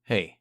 Hey,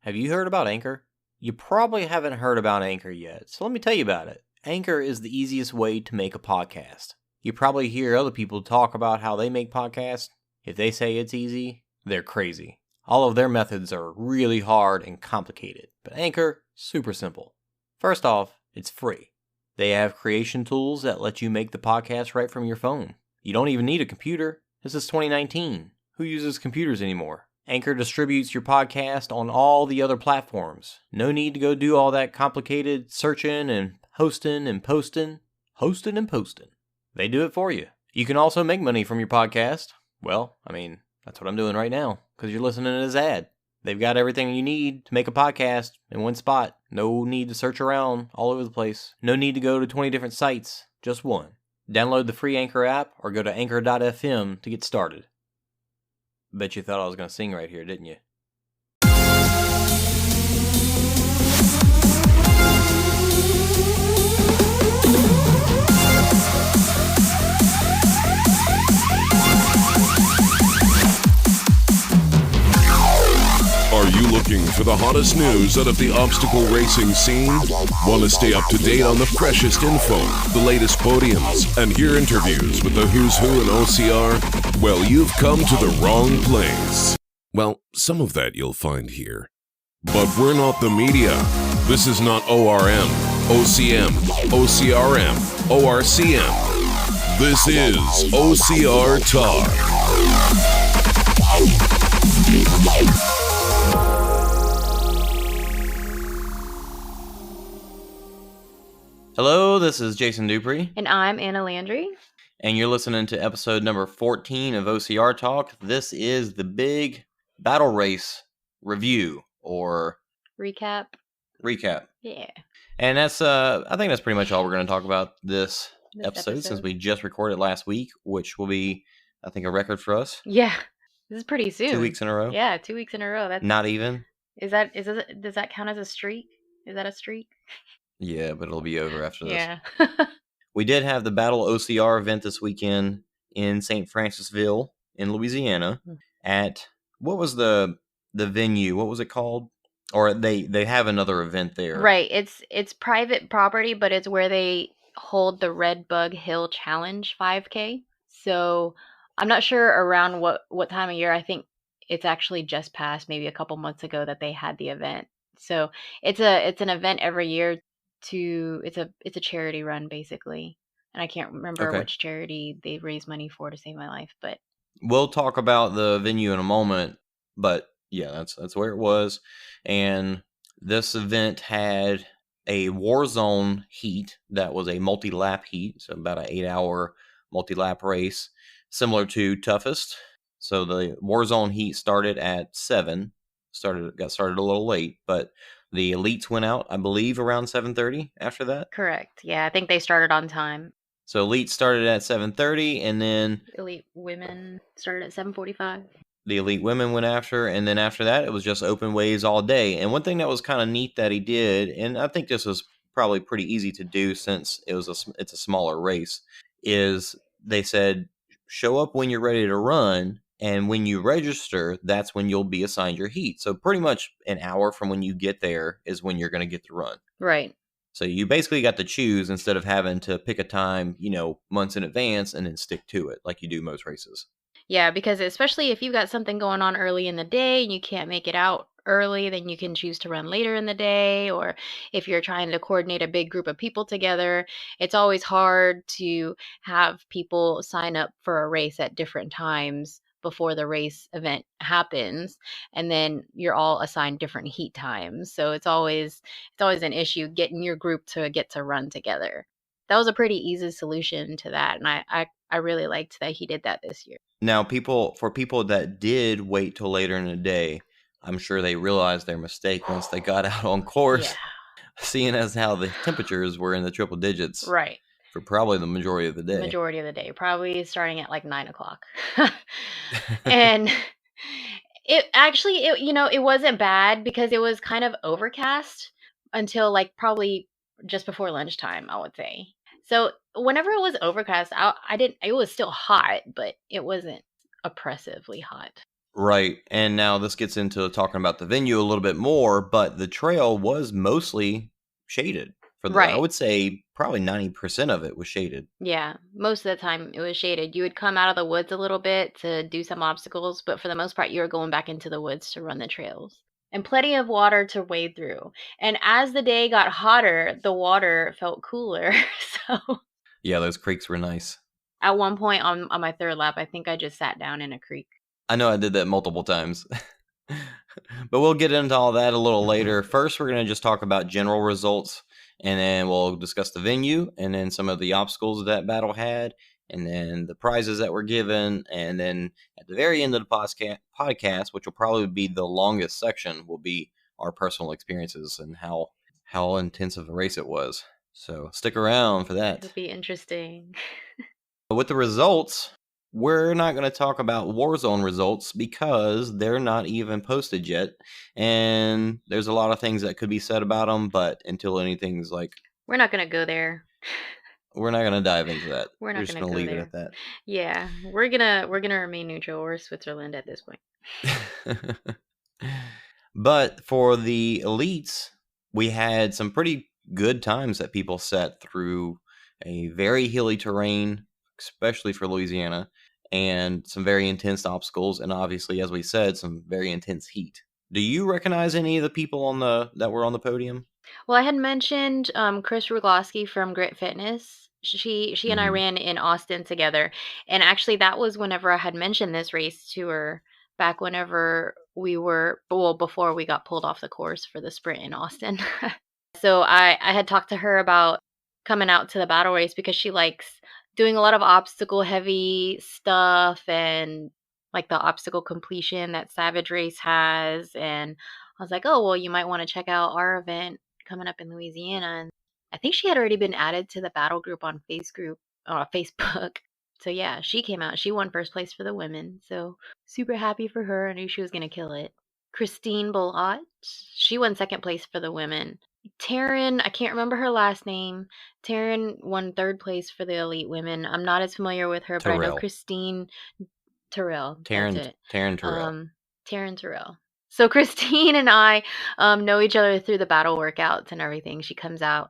have you heard about Anchor? You probably haven't heard about Anchor yet, so let me tell you about it. Anchor is the easiest way to make a podcast. You probably hear other people talk about how they make podcasts. If they say it's easy, they're crazy. All of their methods are really hard and complicated, but Anchor, super simple. First off, it's free. They have creation tools that let you make the podcast right from your phone. You don't even need a computer. This is 2019. Who uses computers anymore? Anchor distributes your podcast on all the other platforms. No need to go do all that complicated searching and hosting and posting. Hosting and posting. They do it for you. You can also make money from your podcast. Well, that's what I'm doing right now, because you're listening to this ad. They've got everything you need to make a podcast in one spot. No need to search around all over the place. No need to go to 20 different sites. Just one. Download the free Anchor app or go to anchor.fm to get started. Bet you thought I was going to sing right here, didn't you? Are you looking for the hottest news out of the obstacle racing scene? Want to stay up to date on the freshest info, the latest podiums, and hear interviews with the who's who in OCR? Well, you've come to the wrong place. Well, some of that you'll find here. But we're not the media. This is not ORM, OCM, OCRM, ORCM. This is OCR Talk. Hello, this is Jason Dupree. And I'm Anna Landry. And you're listening to episode number 14 of OCR Talk. This is the big battle race review or Recap. Yeah. And that's I think that's pretty much all we're going to talk about this episode since we just recorded last week, which will be, I think, a record for us. Yeah. This is pretty soon. 2 weeks in a row. Yeah, 2 weeks in a row. That's not even. Does that count as a streak? Is that a streak? Yeah, but it'll be over after this. Yeah. We did have the Battle OCR event this weekend in St. Francisville in Louisiana at, what was the venue? What was it called? Or they have another event there. Right. It's private property, but it's where they hold the Red Bug Hill Challenge 5K. So I'm not sure around what time of year. I think it's actually just passed maybe a couple months ago that they had the event. So it's an event every year. It's a charity run basically, and I can't remember which charity they raise money for to save my life, but we'll talk about the venue in a moment. But yeah, that's where it was. And this event had a Warzone heat that was a multi-lap heat, so about an 8-hour multi-lap race, similar to Toughest. So the Warzone heat started at 7. Got started a little late, but the elites went out, I believe, around 7:30 after that. Correct. Yeah, I think they started on time. So elites started at 7:30, and then elite women started at 7:45. The elite women went after, and then after that, it was just open waves all day. And one thing that was kind of neat that he did, and I think this was probably pretty easy to do since it's a smaller race, is they said, show up when you're ready to run. And when you register, that's when you'll be assigned your heat. So pretty much an hour from when you get there is when you're going to get to run. Right. So you basically got to choose instead of having to pick a time, months in advance and then stick to it like you do most races. Yeah, because especially if you've got something going on early in the day and you can't make it out early, then you can choose to run later in the day. Or if you're trying to coordinate a big group of people together, it's always hard to have people sign up for a race at different times before the race event happens, and then you're all assigned different heat times. So it's always an issue getting your group to get to run together. That was a pretty easy solution to that, and I really liked that he did that this year. Now, for people that did wait till later in the day, I'm sure they realized their mistake once they got out on course, seeing as how the temperatures were in the triple digits. Right. For probably the majority of the day. Probably starting at like 9:00. And it wasn't bad because it was kind of overcast until like probably just before lunchtime, I would say. So whenever it was overcast, it was still hot, but it wasn't oppressively hot. Right. And now this gets into talking about the venue a little bit more, but the trail was mostly shaded. I Right. would say probably 90% of it was shaded. Yeah, most of the time it was shaded. You would come out of the woods a little bit to do some obstacles, but for the most part, you were going back into the woods to run the trails. And plenty of water to wade through. And as the day got hotter, the water felt cooler. So Yeah, those creeks were nice. at one point on my third lap, I think I just sat down in a creek. I know I did that multiple times. But we'll get into all that a little later. First, we're going to just talk about general results, and then we'll discuss the venue, and then some of the obstacles that battle had, and then the prizes that were given. And then at the very end of the podcast, which will probably be the longest section, will be our personal experiences and how intense of a race it was. So stick around for It'll that. be interesting. With the results, we're not going to talk about Warzone results because they're not even posted yet. And there's a lot of things that could be said about them, but until anything's like, We're not going to go there. we're not going to dive into that. We're We're not just going to going to go leave it there. at that. Yeah, we're going to remain neutral. We're Switzerland at this point. But for the elites, we had some pretty good times that people set through a very hilly terrain, especially for Louisiana, and some very intense obstacles, and obviously, as we said, some very intense heat. Do you recognize any of the people that were on the podium? Well, I had mentioned Chris Rugloski from Grit Fitness. She and I Mm-hmm. ran in Austin together, and actually that was whenever I had mentioned this race to her back whenever we were before we got pulled off the course for the sprint in Austin. So I had talked to her about coming out to the battle race because she likes doing a lot of obstacle heavy stuff and like the obstacle completion that Savage Race has. And I was like, oh, well, you might want to check out our event coming up in Louisiana. And I think she had already been added to the battle group on Facebook. So yeah, she came out. She won first place for the women. So super happy for her. I knew she was gonna kill it. Christine Bolot, she won second place for the women. Taryn, I can't remember her last name. Taryn won third place for the elite women. I'm not as familiar with her, but I know Terrell. Christine Terrell. That's it. Taryn Terrell. Taryn Terrell. So Christine and I know each other through the battle workouts and everything. She comes out,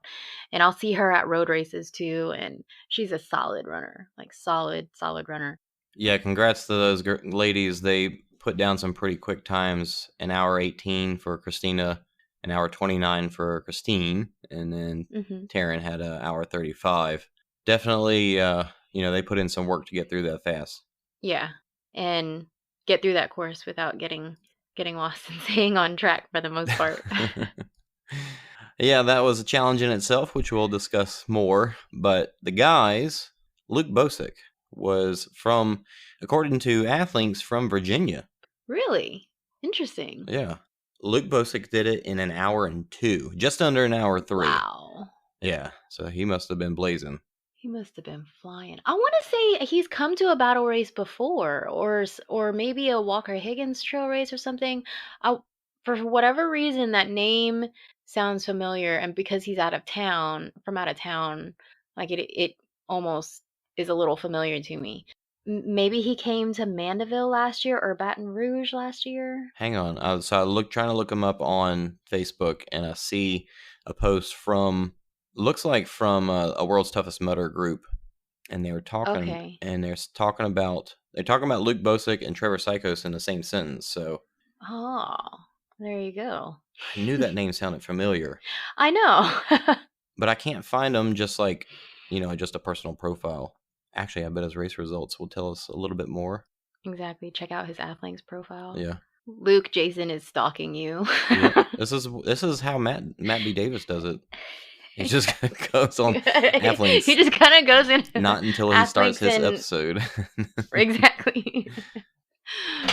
and I'll see her at road races too. And she's a solid runner, like solid runner. Yeah, congrats to those ladies. They put down some pretty quick times. An hour 18 for Christina, an hour 29 for Christine, and then Taryn had an hour 35. Definitely, they put in some work to get through that fast. Yeah, and get through that course without getting lost and staying on track for the most part. Yeah, that was a challenge in itself, which we'll discuss more. But the guys, Luke Bosick was from, according to Athlinks, from Virginia. Really? Interesting. Yeah. Luke Bosick did it in an hour and 2, just under an hour 3. Wow. Yeah, so he must have been blazing. He must have been flying. I want to say he's come to a battle race before, or maybe a Walker Higgins trail race or something. For whatever reason, that name sounds familiar, and because he's out of town, like it almost is a little familiar to me. Maybe he came to Mandeville last year or Baton Rouge last year. Hang on. So trying to look him up on Facebook, and I see a post looks like from a World's Toughest Mudder group, and they were talking, Okay. and they're talking about Luke Bosick and Trevor Sykos in the same sentence. So, Oh, there you go. I knew that name sounded familiar. I know. But I can't find him just like, just a personal profile. Actually, I bet his race results will tell us a little bit more. Exactly. Check out his Athlinks profile. Yeah. Luke, Jason is stalking you. Yeah. This is how Matt B. Davis does it. He just goes on Athlinks. He just kind of goes in. Not until he starts his episode. Exactly.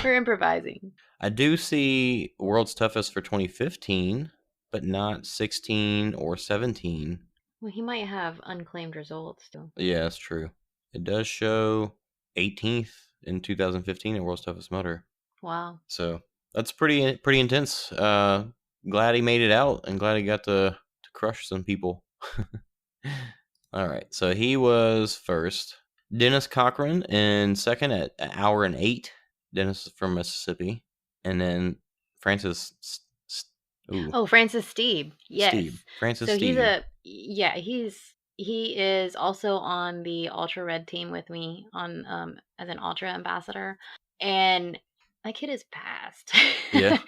We're improvising. I do see World's Toughest for 2015, but not 16 or 17. Well, he might have unclaimed results still. Yeah, that's true. It does show 18th in 2015 at World's Toughest Mudder. Wow. So that's pretty intense. Glad he made it out, and glad he got to crush some people. All right, so he was first. Dennis Cochran in second at an hour and 8. Dennis is from Mississippi, and then Francis. Oh, Francis Steeb. Yes. Steve. Francis So Steve. he is also on the Ultra Red team with me on as an Ultra ambassador, and that kid is fast. Yeah.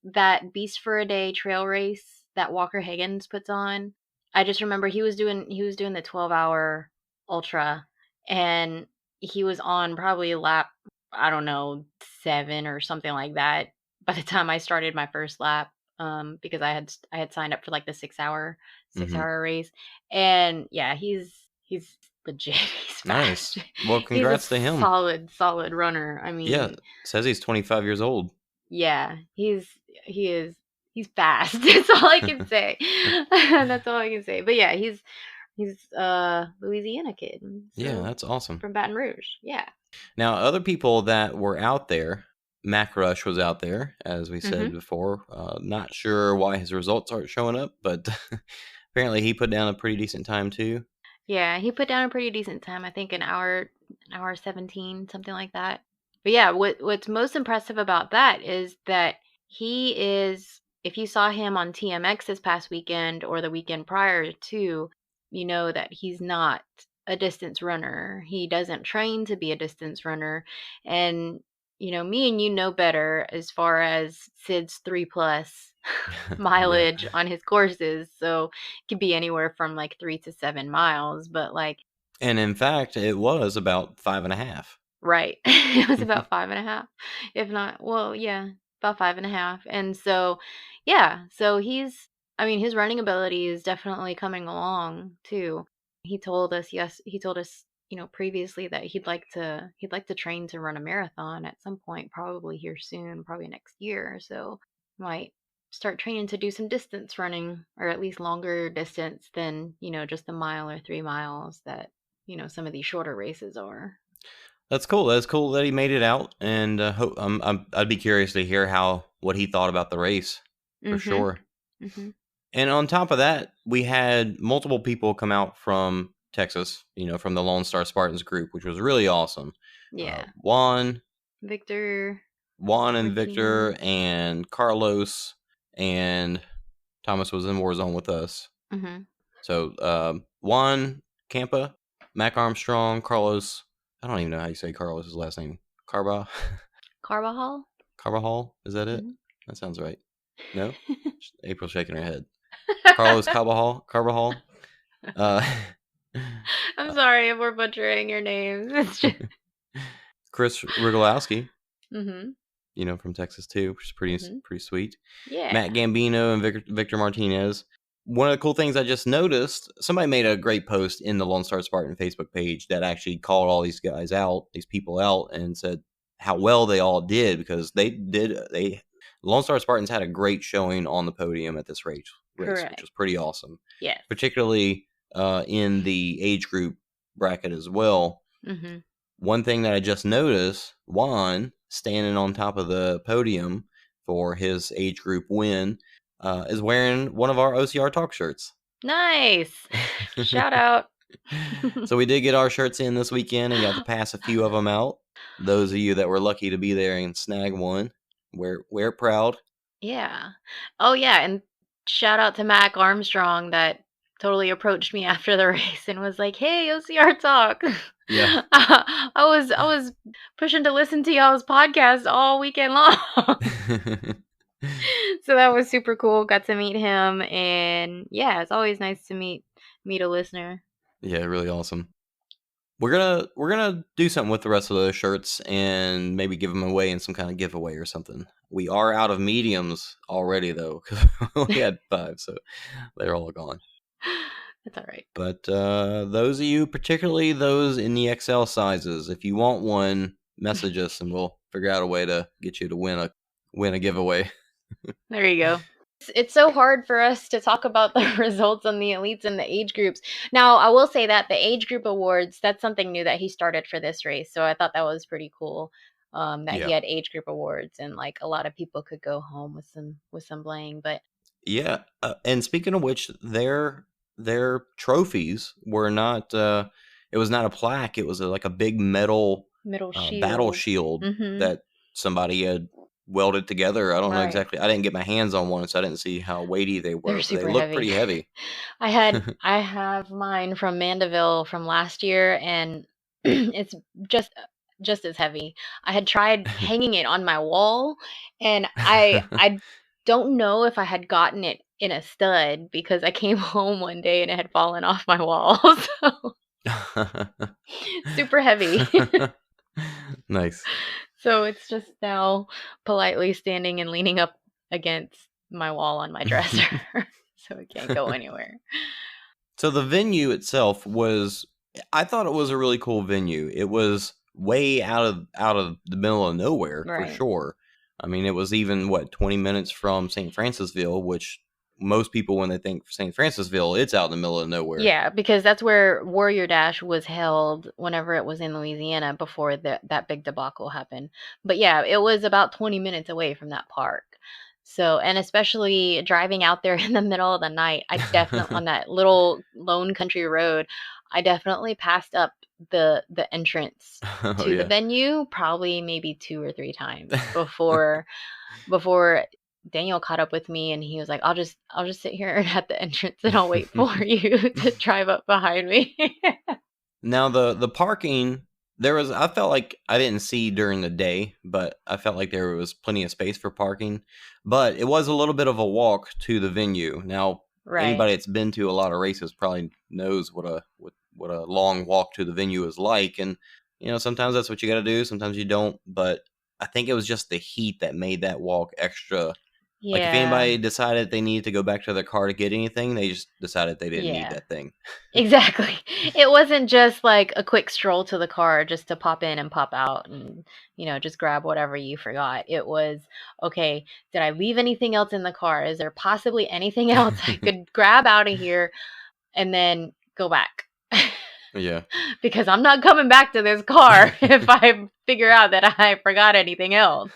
That Beast for a Day trail race that Walker Higgins puts on. I just remember he was doing the 12-hour ultra, and he was on probably lap, I don't know, 7 or something like that by the time I started my first lap, because I had signed up for like the 6-hour Mm-hmm. race, and yeah, he's legit. He's Nice. fast. Well, He's a congrats to him. solid runner. I Yeah, mean, says he's 25 years old. yeah, he's fast. That's all I can say. That's all I can say. But yeah, he's Louisiana kid. Yeah, So that's awesome. from Baton Rouge. Yeah. Now, other people that were out there, Mac Rush was out there, as we said before. Not sure why his results aren't showing up, but apparently he put down a pretty decent time too. Yeah, he put down a pretty decent time. I think an hour 17, something like that. But yeah, what's most impressive about that is that he is, if you saw him on TMX this past weekend or the weekend prior to, you know that he's not a distance runner. He doesn't train to be a distance runner. And me and you know better as far as Sid's 3+ mileage on his courses. So it could be anywhere from like 3 to 7 miles, but like, And in fact, it was about 5.5. right. It was about 5.5, if not, well, yeah, about 5.5. And so, yeah, so his running ability is definitely coming along too. He told us, previously that he'd like to train to run a marathon at some point, probably here soon, probably next year. So might start training to do some distance running, or at least longer distance than, just the mile or 3 miles that, some of these shorter races are. That's cool. That's cool that he made it out, and I'd be curious to hear what he thought about the race for sure. Mm-hmm. And on top of that, we had multiple people come out from Texas, from the Lone Star Spartans group, which was really awesome. Yeah. Victor, Martinez. and Carlos, and Thomas was in Warzone with us. Mm-hmm. So Juan Campa, Mac Armstrong, Carlos. I don't even know how you say Carlos's last name. Carvajal. Carvajal, is that it? Mm-hmm. That sounds right. No, April's shaking her head. Carlos Carvajal. I'm sorry if we're butchering your names. It's just... Chris Rigolowski. Mm-hmm. From Texas too, which is pretty sweet. Yeah. Matt Gambino and Victor Martinez. One of the cool things I just noticed, somebody made a great post in the Lone Star Spartan Facebook page that actually called all these people out, and said how well they all did, because Lone Star Spartans had a great showing on the podium at this race, Correct. which was pretty awesome. Yeah. Particularly in the age group bracket as well. Mm-hmm. One thing that I just noticed, Juan standing on top of the podium for his age group win, is wearing one of our OCR Talk shirts. Nice. Shout out. So we did get our shirts in this weekend and got to pass a few of them out. Those of you that were lucky to be there and snag one, wear proud. Yeah. Oh yeah, and shout out to Mac Armstrong that totally approached me after the race and was like, "Hey, OCR Talk." Yeah. I was pushing to listen to y'all's podcast all weekend long. So that was super cool. Got to meet him, and yeah, it's always nice to meet a listener. Yeah, really awesome. We're gonna do something with the rest of those shirts and maybe give them away in some kind of giveaway or something. We are out of mediums already though, because we had 5, so they're all gone. That's all right. But those of you, particularly those in the XL sizes, if you want one, message us and we'll figure out a way to get you to win a giveaway. There you go. It's so hard for us to talk about the results on the elites and the age groups. Now, I will say that the age group awards, that's something new that he started for this race. So I thought that was pretty cool, that he had age group awards, and like a lot of people could go home with some bling. But yeah, and speaking of which, their trophies were not. It was not a plaque. It was like a big metal Middle battle shield. shield Mm-hmm. that somebody had welded together. I don't know Right. exactly. I didn't get my hands on one, so I didn't see how weighty they They're were, but they super look heavy. pretty heavy. I have mine from Mandeville from last year, and it's just just as heavy. I had tried hanging it on my wall, and I don't know if I had gotten it in a stud because I came home one day and it had fallen off my wall. So super heavy. Nice. So it's just now politely standing and leaning up against my wall on my dresser. So it can't go anywhere. So the venue itself was, I thought it was a really cool venue. It was way out of the middle of nowhere for Right. sure. I mean, it was even 20 minutes from St. Francisville, which most people when they think St. Francisville, it's out in the middle of nowhere. Yeah, because that's where Warrior Dash was held whenever it was in Louisiana before that big debacle happened. But yeah, it was about 20 minutes away from that park. So, and especially driving out there in the middle of the night, I definitely on that little lone country road, I definitely passed up the entrance Oh to the yeah. venue probably maybe 2 or 3 times before Daniel caught up with me, and he was like, I'll just sit here at the entrance and I'll wait for you to drive up behind me." Now the parking, I felt like I didn't see during the day, but I felt like there was plenty of space for parking. But it was a little bit of a walk to the venue. Now Right. anybody that's been to a lot of races probably knows what a long walk to the venue is like, and sometimes that's what you got to do, sometimes you don't. But I think it was just the heat that made that walk extra. Like if Yeah. anybody decided they needed to go back to their car to get anything, they just decided they didn't need Yeah. that thing. Exactly. It wasn't just like a quick stroll to the car just to pop in and pop out and, just grab whatever you forgot. It was, okay, did I leave anything else in the car? Is there possibly anything else I could grab out of here and then go back? Yeah. Because I'm not coming back to this car if I figure out that I forgot anything else.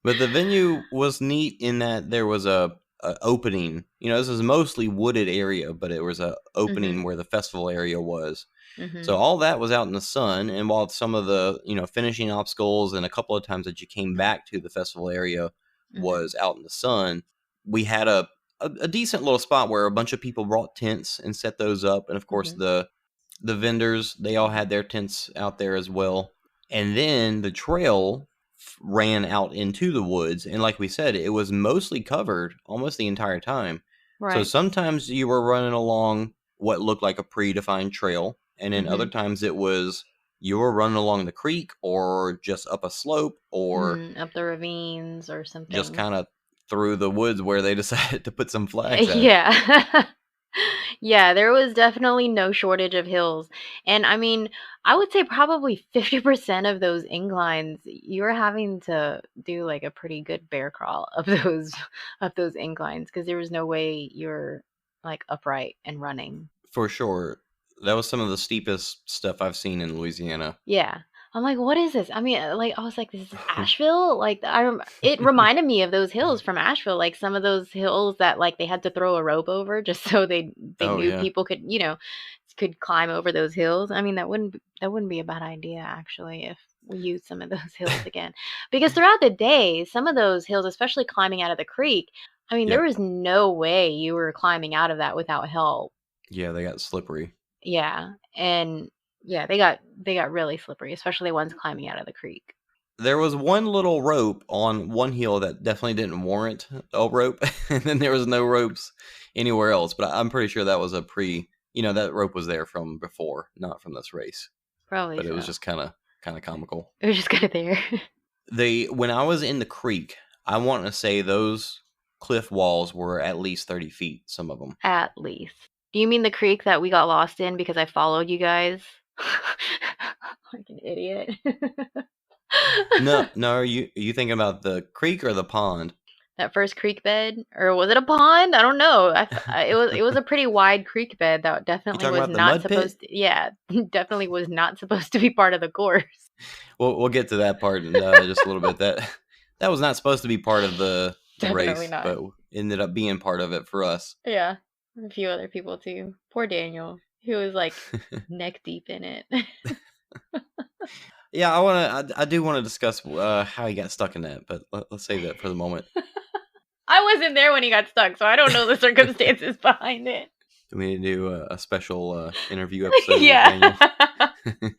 But the venue was neat in that there was a opening. This is mostly wooded area, but it was a opening Mhm. where the festival area was. So Mhm. all that was out in the sun, and while some of the finishing obstacles and a couple of times that you came back to the festival area Mhm. was out in the sun, we had a decent little spot where a bunch of people brought tents and set those up, and of course Mhm. the vendors, they all had their tents out there as well. And then the trail ran out into the woods, and like we said, it was mostly covered almost the entire time. So Right. sometimes you were running along what looked like a predefined trail, and then other Mhm. times it was you were running along the creek or just up a slope or Up the ravines or just something. kind of through the woods where they decided to put some flags at. Yeah. Yeah, there was definitely no shortage of hills. And I mean, I would say probably 50% of those inclines, you're having to do like a pretty good bear crawl of those inclines because there was no way you're like upright and running. For sure. That was some of the steepest stuff I've seen in Louisiana. Yeah. I'm like, "What is this?" I mean, I was like, "This is Asheville?" Like, it reminded me of those hills from Asheville, like some of those hills that like they had to throw a rope over just so they Oh knew yeah. people could climb over those hills. I mean, that wouldn't be a bad idea actually if we used some of those hills again. Because throughout the day, some of those hills, especially climbing out of the creek, I mean, Yeah. there was no way you were climbing out of that without help. Yeah, they got slippery. Yeah, and yeah, they got really slippery, especially the ones climbing out of the creek. There was one little rope on one hill that definitely didn't warrant a rope, and then there was no ropes anywhere else. But I'm pretty sure that was that rope was there from before, not from this race. Probably But it was so. just kind of comical. It was just kind of there. When I was in the creek, I want to say those cliff walls were at least 30 feet. Some of them. At least. Do you mean the creek that we got lost in because I followed you guys? Like an idiot. No, no. Are you thinking about the creek or the pond? That first creek bed, or was it a pond? I don't know. It was a pretty wide creek bed that You definitely talking was about the not mud pit? supposed to. Yeah, definitely was not supposed to be part of the course. We'll get to that part in just a little bit. That was not supposed to be part of the Definitely race, not. but ended up being part of it for us. Yeah, a few other people too. Poor Daniel, he was like neck deep in it. Yeah, I do want to discuss how he got stuck in that, but let's save that for the moment. I wasn't there when he got stuck, so I don't know the circumstances behind it. Do we need to do a special interview episode with Yeah. Daniel?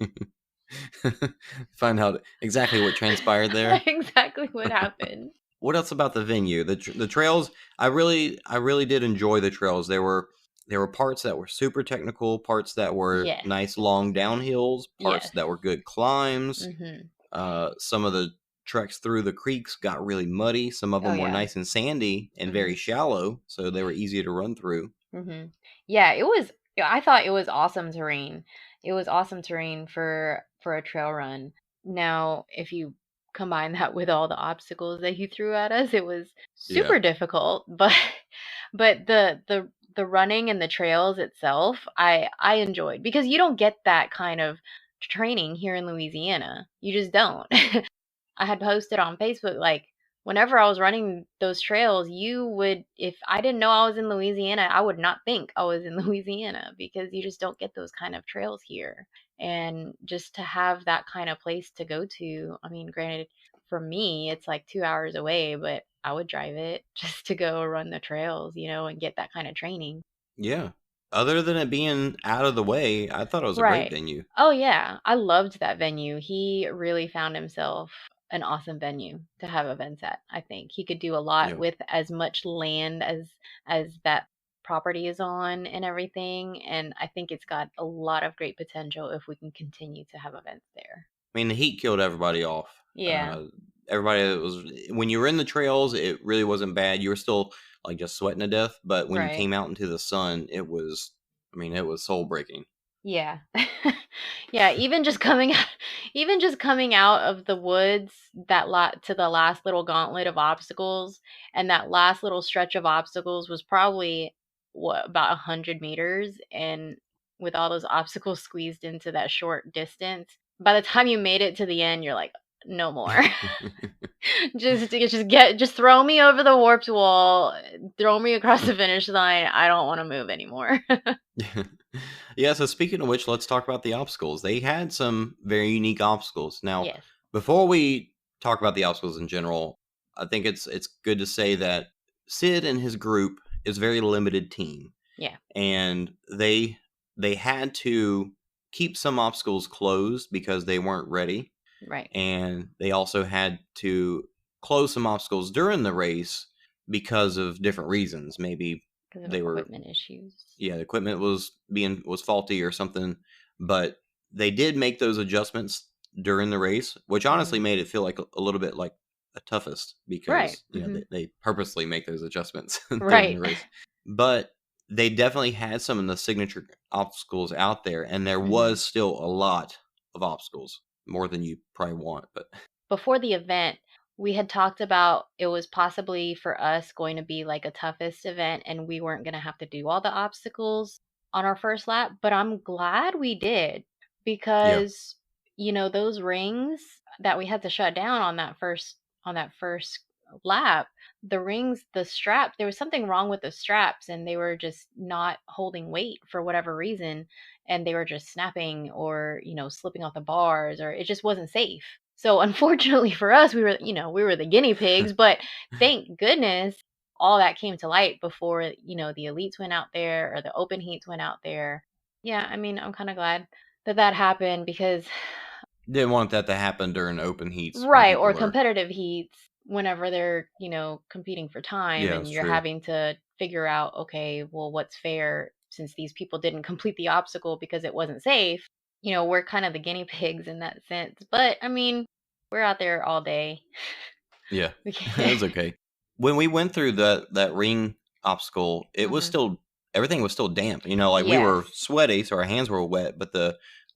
Find out exactly what transpired there. Exactly what happened. What else about the venue? The trails. I really did enjoy the trails. There were parts that were super technical, parts that were Yes. nice long downhills, parts Yes. that were good climbs. Mm-hmm. Some of the treks through the creeks got really muddy. Some of Oh, them were yeah. nice and sandy and very shallow, so they were easy to run through. Mm-hmm. Yeah, it was. I thought it was awesome terrain. It was awesome terrain for a trail run. Now, if you combine that with all the obstacles that he threw at us, it was Yeah. super difficult. But the running and the trails itself, I enjoyed because you don't get that kind of training here in Louisiana. You just don't. I had posted on Facebook, like, whenever I was running those trails, you would, if I didn't know I was in Louisiana, I would not think I was in Louisiana because you just don't get those kind of trails here. And just to have that kind of place to go to, I mean, granted, for me, it's like 2 hours away, but I would drive it just to go run the trails, and get that kind of training. Yeah. Other than it being out of the way, I thought it was a great Right. venue. Oh, yeah. I loved that venue. He really found himself an awesome venue to have events at. I think he could do a lot Yeah. with as much land as that property is on and everything, and I think it's got a lot of great potential if we can continue to have events there. I mean, the heat killed everybody off. Yeah. Everybody that was when you were in the trails, it really wasn't bad. You were still like just sweating to death, but when you Right. came out into the sun, it was. I mean, it was soul breaking. Yeah. Yeah, even just coming out of the woods that lot to the last little gauntlet of obstacles, and that last little stretch of obstacles was probably what, about 100 meters, and with all those obstacles squeezed into that short distance, by the time you made it to the end, you're like, no more. Just throw me over the warped wall, throw me across the finish line. I don't want to move anymore. Yeah, so speaking of which, let's talk about the obstacles. They had some very unique obstacles. Now, Yes. before we talk about the obstacles in general, I think it's good to say that Sid and his group is a very limited team. Yeah. And they had to keep some obstacles closed because they weren't ready. Right. And they also had to close some obstacles during the race because of different reasons. Maybe Because of they were equipment issues. yeah, the equipment was faulty or something, but they did make those adjustments during the race, which honestly made it feel like a little bit like the toughest Right. because they purposely make those adjustments during Right. the race. But they definitely had some of the signature obstacles out there, and there was still a lot of obstacles, more than you probably want. But Before the event, we had talked about it was possibly for us going to be like a toughest event, and we weren't going to have to do all the obstacles on our first lap, but I'm glad we did yeah, because those rings that we had to shut down on that first lap, the rings, the strap, there was something wrong with the straps and they were just not holding weight for whatever reason, and they were just snapping or slipping off the bars, or it just wasn't safe. So unfortunately for us, we were the guinea pigs, but thank goodness all that came to light before, the elites went out there or the open heats went out there. Yeah, I mean, I'm kind of glad that that happened because didn't want that to happen during open heats when right, or people are. competitive heats whenever they're, competing for time Yeah, and that's you're true. having to figure out, okay, well, what's fair since these people didn't complete the obstacle because it wasn't safe. We're kind of the guinea pigs in that sense. But I mean, we're out there all day. Yeah, We it can't. was okay. When we went through that ring obstacle, it was Mhm. still everything was still damp. Like we Yes. were sweaty, so our hands were wet, but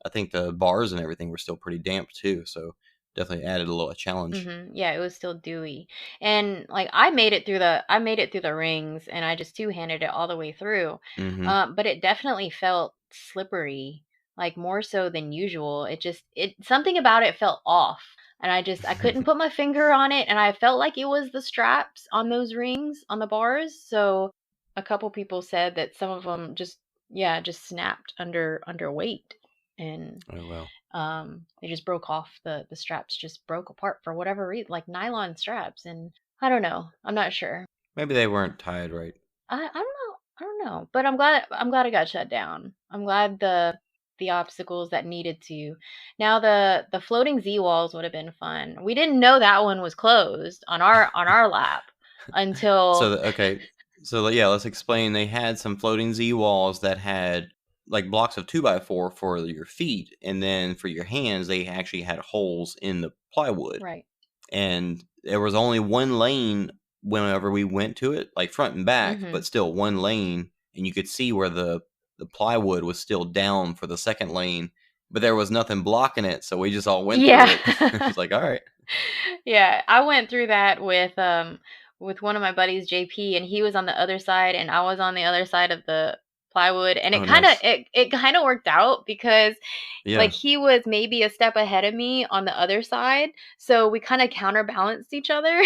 I think the bars and everything were still pretty damp too. So definitely added a little challenge. Yeah, it was still dewy. And like I made it through the rings and I just two-handed it all the way through. Hmm. But it definitely felt slippery, like more so than usual. It something about it felt off. And I couldn't put my finger on it, and I felt like it was the straps on those rings on the bars. So a couple people said that some of them just snapped under weight. And Oh well. They just broke off. The straps just broke apart for whatever reason, like nylon straps, and I don't know. I'm not sure. Maybe they weren't tied right. I don't know. I don't know. But I'm glad it got shut down. I'm glad the obstacles that needed to. Now the floating Z walls would have been fun. We didn't know that one was closed on our lap until Okay, so yeah, let's explain. They had some floating Z walls that had like blocks of 2x4 for your feet, and then for your hands, they actually had holes in the plywood. right. And there was only one lane whenever we went to it, like front and back, Mhm. but still one lane, and you could see where the plywood was still down for the second lane, but there was nothing blocking it, so we just all went through it. It Yeah. was like, all right. Yeah, I went through that with one of my buddies, JP, and he was on the other side and I was on the other side of the plywood, and Oh, nice. it kind of worked out because like Yeah. he was maybe a step ahead of me on the other side, so we kind of counterbalanced each other.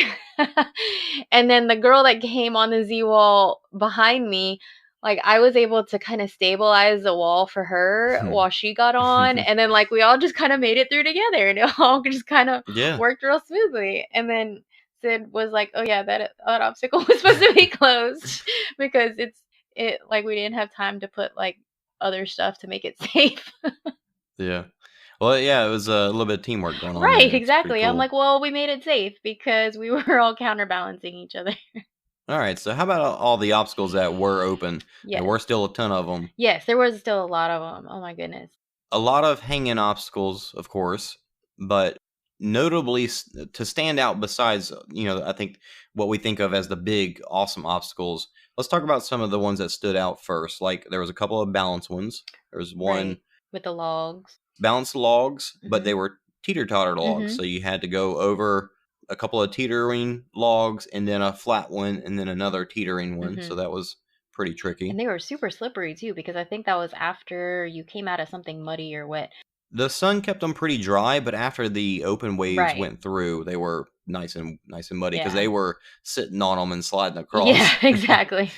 And then the girl that came on the Z wall behind me, like I was able to kind of stabilize the wall for her while she got on, and then like we all just kind of made it through together, and it all just kind of Yeah. worked real smoothly. And then Sid was like, "Oh yeah, that obstacle was supposed to be closed because it like we didn't have time to put like other stuff to make it safe." Yeah. Well, yeah, it was a little bit of teamwork going on Right, there. It's pretty exactly. I'm cool. like, "Well, we made it safe because we were all counterbalancing each other." All right, so how about all the obstacles that were open? There Yes. were still a ton of them. Yes, there was still a lot of them. Oh my goodness. A lot of hanging obstacles, of course, but notably to stand out besides, I think what we think of as the big, awesome obstacles. Let's talk about some of the ones that stood out first. Like there was a couple of balance ones. There was one Right. With the logs. balanced logs, but they Mhm. were teeter-totter logs. Mhm. So you had to go over a couple of teetering logs and then a flat one and then another teetering one. So Mhm. that was pretty And tricky. they were super slippery too because I think that was after you came out of something muddy or wet. The sun kept them pretty dry, but after the open waves Right. went through, they were nice and muddy because Yeah. they were sitting on them and sliding Yeah, across. exactly.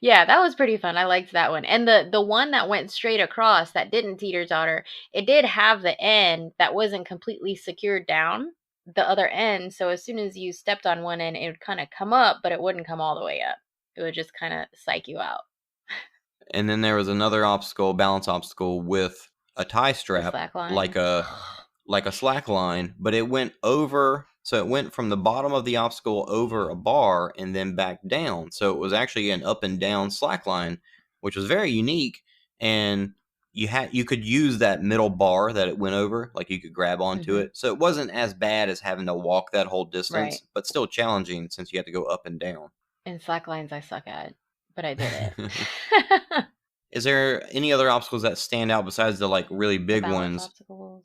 Yeah, that was pretty fun. I liked that one. And the one that went straight across that didn't teeter-totter, it did have the end that wasn't completely secured down, the other end. So as soon as you stepped on one end, it would kind of come up, but it wouldn't come all the way up. It would just kind of psych you out. And then there was another obstacle, balance obstacle with a tie The strap, slack line. like a slack line, but it went over. So it went from the bottom of the obstacle over a bar and then back down. So it was actually an up and down slack line, which was very unique. And you could use that middle bar that it went over, like you could grab onto Mhm. it. So it wasn't as bad as having to walk that whole Right. distance, but still challenging since you had to go up and down. And slack lines I suck at, but I did it. Is there any other obstacles that stand out besides the like really The big balance ones? obstacles.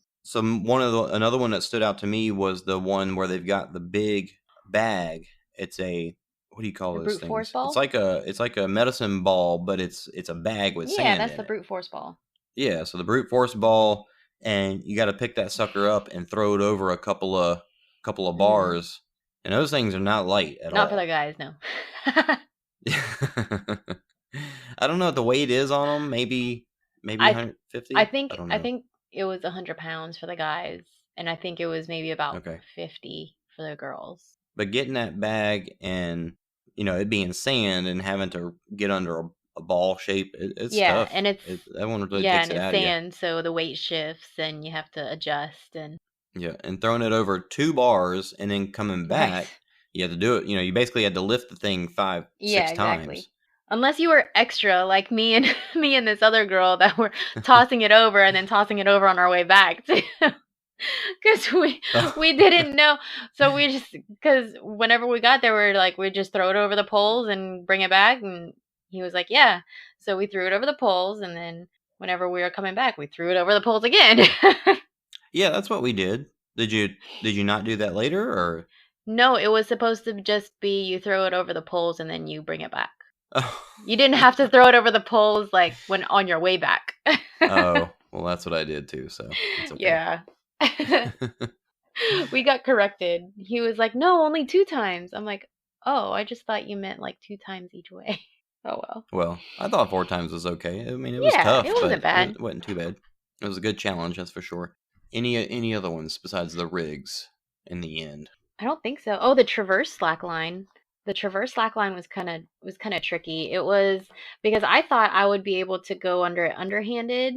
Another one that stood out to me was the one where they've got the big bag. It's a what do you call The those brute force things? ball? It's like a medicine ball, but it's a bag with Yeah, sand that's in the it. brute force ball. Yeah, so the brute force ball, and you got to pick that sucker up and throw it over a couple of Mm, bars, and those things are not light at not for the all. guys, no. I don't know what the weight is on them. Maybe I th- 150. I don't I know. think it was 100 pounds for the guys, and I think it was maybe about Okay. 50 for the girls. But getting that bag and it being sand and having to get under a ball shape, it's Yeah, tough. and it's That one really yeah, takes and it it's out of you. sand, so the weight shifts, and you have to adjust and Yeah, and throwing it over 2 bars and then coming right. back, you had to do it. You basically had to lift the thing five, Yeah, six exactly. times. Unless you were extra like me and me and this other girl that were tossing it over and then tossing it over on our way back too. Because we didn't know, so we just because whenever we got there, we are like we just throw it over the poles and bring it back, and he was like, "Yeah." So we threw it over the poles, and then whenever we were coming back, we threw it over the poles again. Yeah, that's what we did. Did you not do that later or? No, it was supposed to just be you throw it over the poles and then you bring it back. Oh, You didn't have to throw it over the poles like when on your way back. oh, well, that's what I did too. So it's okay. Yeah. We got corrected. He was like, "No, only 2 times." I'm like, "Oh, I just thought you meant like 2 times each way." Oh well. Well, I thought 4 times was okay. I mean, it was Yeah, it tough, wasn't but bad. it wasn't too bad. It was a good challenge, that's for sure. Any other ones besides the rigs in the end? I don't think so. Oh, the traverse slackline. The traverse slackline was kind of tricky. It was because I thought I would be able to go under it underhanded,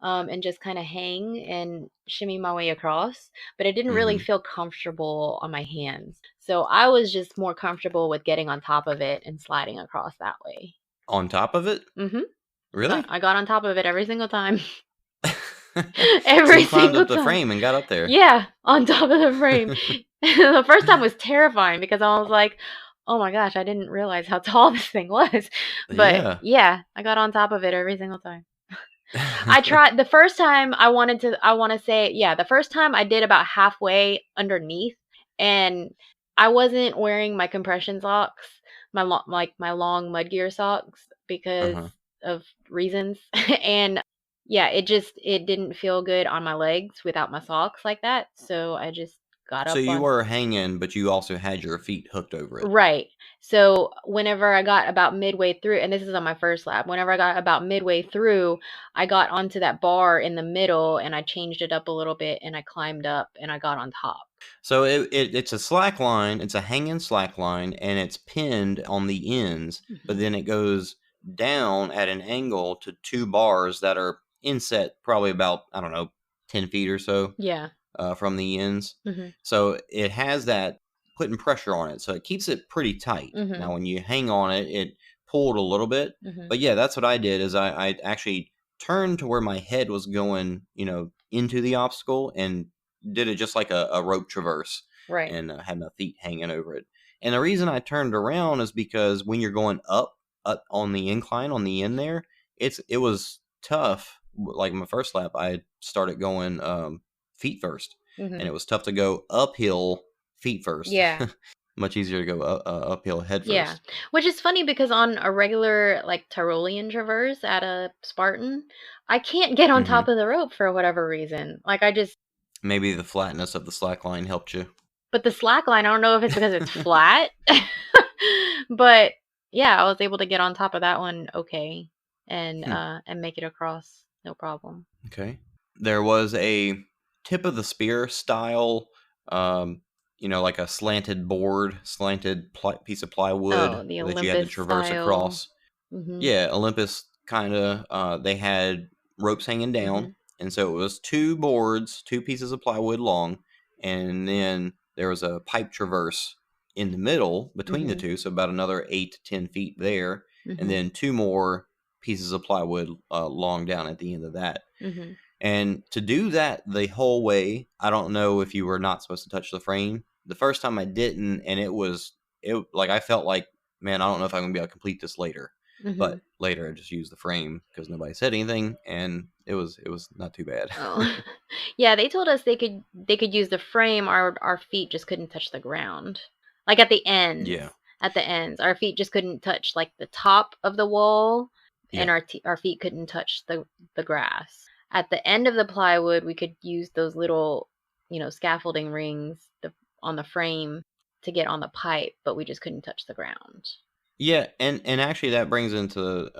and just kind of hang and shimmy my way across, but it didn't really Mm-hmm. feel comfortable on my hands. So I was just more comfortable with getting on top of it and sliding across that way. On top of it? Mhm. Really? I got on top of it every single time. So Every you climbed single up the time. frame and got up there. Yeah, on top of the frame. The first time was terrifying because I was like, "Oh my gosh, I didn't realize how tall this thing was." But Yeah. yeah, I got on top of it every single time. I tried the first time I want to say, yeah, the first time I did about halfway underneath, and I wasn't wearing my compression socks, my long mudgear socks because Uh-huh. of reasons. And yeah, it didn't feel good on my legs without my socks like that, so I just got So up you on. were hanging, but you also had your feet hooked over it. Right. So whenever I got about midway through, and this is on my first lap, whenever I got about midway through, I got onto that bar in the middle and I changed it up a little bit and I climbed up and I got on top. So it's a slack line, it's a hanging slack line, and it's pinned on the ends, but Hmm. then it goes down at an angle to two bars that are inset probably about, I don't know, 10 feet or so Yeah. from the ends. Hmm. So it has that putting pressure on it. So it keeps it pretty tight. Hmm. Now, when you hang on it, it pulled a little bit. Hmm. But yeah, that's what I did is I actually turned to where my head was going, into the obstacle and did it just like a rope traverse Right. and had my feet hanging over it. And the reason I turned around is because when you're going up on the incline on the end there, it was tough. Like my first lap, I started going feet first, and Hmm. it was tough to go uphill feet first. Yeah. Much easier to go uphill head Yeah. first. Which is funny because on a regular like Tyrolean traverse at a Spartan, I can't get on Hmm. top of the rope for whatever reason. Like I just Maybe the flatness of the slack line helped you. But the slack line, I don't know if it's because it's flat, but yeah, I was able to get on top of that one okay, Hmm. and make it across, no problem. Okay. There was a tip of the spear style, um, like a slanted board, piece of plywood Oh, the that you had to Olympus traverse style. across. Mhm. Yeah, Olympus kind of. They had ropes hanging down, Mhm. and so it was two boards, two pieces of plywood long, and then there was a pipe traverse in the middle between the Mhm. two, so about another 8 to 10 feet there, and Mhm. then two more pieces of plywood long down at the end of that. Mhm. And to do that the whole way, I don't know if you were not supposed to touch the frame. The first time I didn't, and it like I felt like, man, I don't know if I'm gonna be able to complete this later. Mhm. But later I just used the frame because nobody said anything, and it was not too bad. Oh. Yeah, they told us they could use the frame, our feet just couldn't touch the ground. Like at the ends. Yeah, At the ends. Our feet just couldn't touch like the top of the wall, and yeah, our feet couldn't touch the grass. At the end of the plywood, we could use those little, scaffolding rings on the frame to get on the pipe, but we just couldn't touch the ground. yeah. And actually, that brings into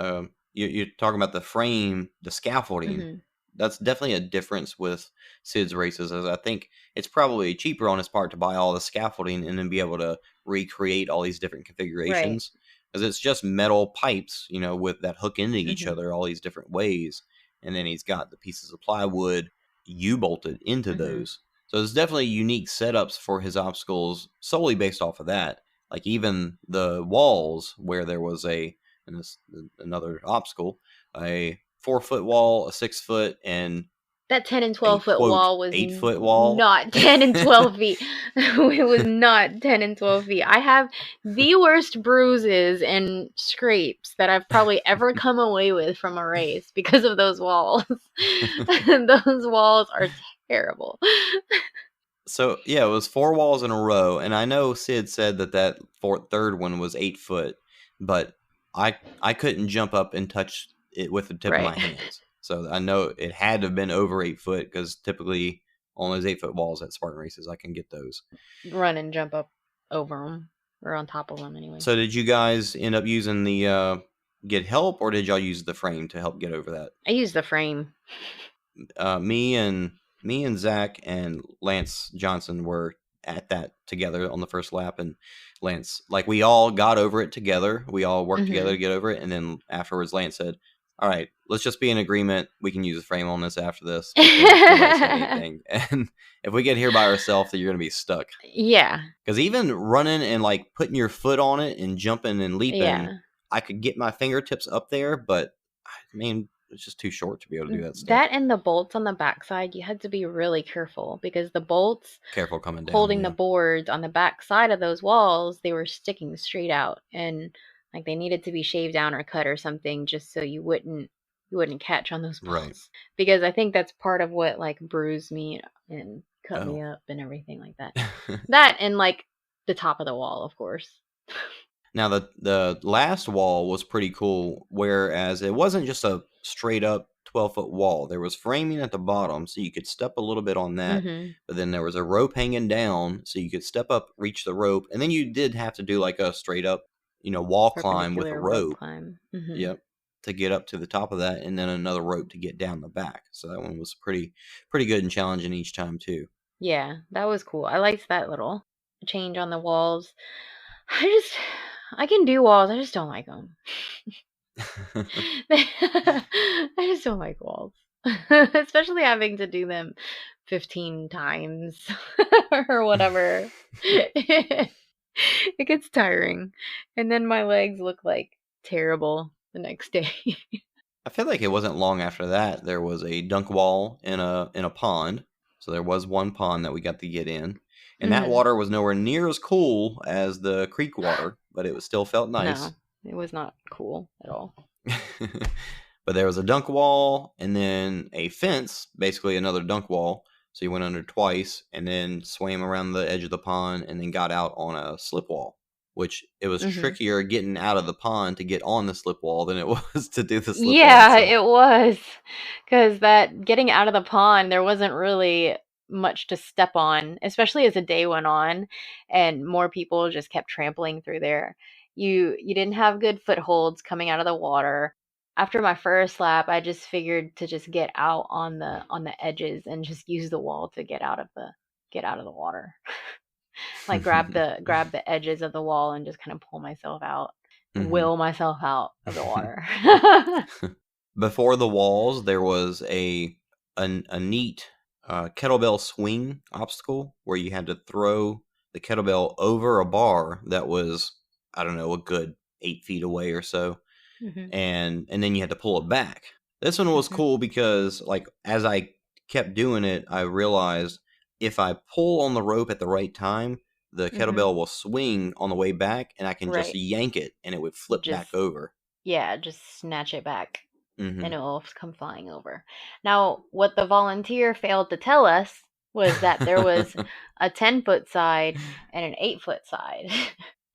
you're talking about the frame, the scaffolding. Mhm. That's definitely a difference with Sid's races, as I think it's probably cheaper on his part to buy all the scaffolding and then be able to recreate all these different Right. configurations, because it's just metal pipes, with that hook into each Mhm. other all these different ways, and then he's got the pieces of plywood U-bolted into Mhm. those. So there's definitely unique setups for his obstacles solely based off of that. Like even the walls where there was and this another obstacle, a 4 foot wall, a 6 foot, and That 10 and a 12-foot quote wall was 8 foot wall. not 10 and 12 feet. It was not 10 and 12 feet. I have the worst bruises and scrapes that I've probably ever come away with from a race because of those walls. Those walls are terrible. So yeah, it was 4 walls in a row, and I know Sid said that third one was 8 foot, but I couldn't jump up and touch it with the tip of Right. my hands. So I know it had to have been over 8 foot because typically on those 8 foot walls at Spartan races, I can get those. Run and jump up over them or on top of them anyway. So did you guys end up using the get help, or did y'all use the frame to help get over that? I used the frame. me and Zach and Lance Johnson were at that together on the first lap, and Lance, like, we all got over it together. We all worked together to get over it, and then afterwards, Lance said, "All right, let's just be in agreement. We can use a frame on this after this because nobody said anything. And if we get here by ourselves, then you're gonna be stuck." Yeah. Because even running and like putting your foot on it and jumping and leaping, Yeah. I could get my fingertips up there, but I mean, it's just too short to be able to do that stuff. That and the bolts on the backside, you had to be really careful because the bolts Careful coming down. holding the boards on the back side of those walls, they were sticking straight out, and like they needed to be shaved down or cut or something just so you wouldn't catch on those bolts. Right. Because I think that's part of what like bruised me and cut me up and everything like that. That and like the top of the wall, of course. Now the last wall was pretty cool, whereas it wasn't just a straight up 12-foot wall. There was framing at the bottom, so you could step a little bit on that. But then there was a rope hanging down, so you could step up, reach the rope, and then you did have to do like a straight up, wall climb with a rope. Yep, to get up to the top of that, and then another rope to get down the back. So that one was pretty good and challenging each time too. Yeah, that was cool. I liked that little change on the walls. I can do walls. I just don't like them. I just don't like walls. Especially having to do them 15 times or whatever. It gets tiring. And then my legs look like terrible the next day. I feel like it wasn't long after that there was a dunk wall in a pond. So there was one pond that we got to get in. And that water was nowhere near as cool as the creek water, but it still felt nice. No, it was not cool at all. But there was a dunk wall and then a fence, basically another dunk wall. So you went under twice and then swam around the edge of the pond and then got out on a slip wall, which it was trickier getting out of the pond to get on the slip wall than it was to do the slip wall. Yeah, it was. Because that getting out of the pond, there wasn't really much to step on, especially as the day went on and more people just kept trampling through there. You didn't have good footholds coming out of the water. After my first lap, I just figured to just get out on the edges and just use the wall to get out of the water. Like grab the edges of the wall and just kind of pull myself out, will myself out of the water. Before the walls, there was a neat kettlebell swing obstacle where you had to throw the kettlebell over a bar that was, I don't know, a good 8 feet away or so. And then you had to pull it back. This one was cool because, like, as I kept doing it, I realized if I pull on the rope at the right time, the kettlebell will swing on the way back, and I can just yank it, and it would flip back over. Yeah, just snatch it back, and it will come flying over. Now, what the volunteer failed to tell us was that there was a 10-foot side and an 8-foot side.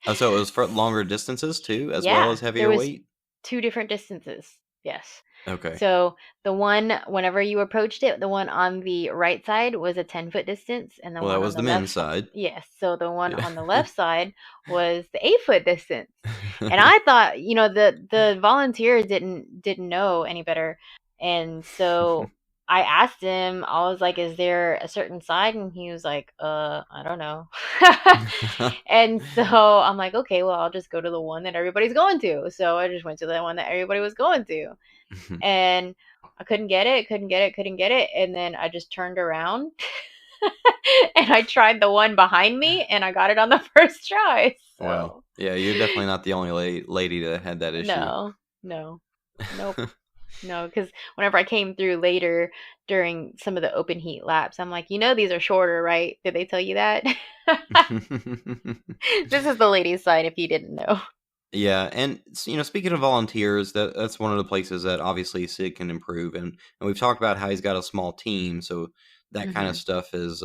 Oh, so it was for longer distances, too, as well as heavier weight? 2 different distances, yes. Okay. So the one, whenever you approached it, the one on the right side was a 10-foot distance, and the one that on was the men's side. Yes. So the one on the left side was the 8-foot distance. And I thought, the volunteers didn't know any better, and so I asked him. I was like, "Is there a certain side?" And he was like, I don't know." And so I'm like, "Okay, well, I'll just go to the one that everybody's going to." So I just went to the one that everybody was going to. And I couldn't get it. And then I just turned around and I tried the one behind me and I got it on the first try. So. Wow. Yeah, you're definitely not the only lady that had that issue. No. Nope. No, because whenever I came through later during some of the open heat laps, I'm like, these are shorter, right? Did they tell you that? This is the ladies' side if you didn't know. Yeah, and speaking of volunteers, that's one of the places that obviously Sid can improve, and we've talked about how he's got a small team, so that kind of stuff is,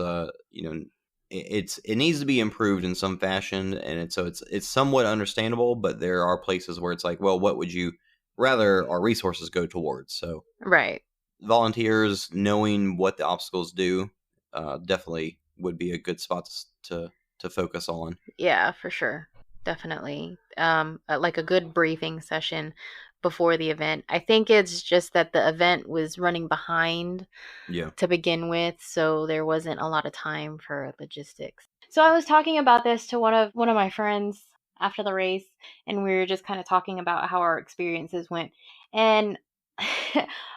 it needs to be improved in some fashion, and it's somewhat understandable, but there are places where it's like, well, what would you rather our resources go towards? So right, volunteers knowing what the obstacles do definitely would be a good spot to focus on. Yeah, for sure. Definitely. Like a good briefing session before the event. I think it's just that the event was running behind Yeah. to begin with, so there wasn't a lot of time for logistics. So I was talking about this to one of my friends after the race, and we were just kind of talking about how our experiences went. And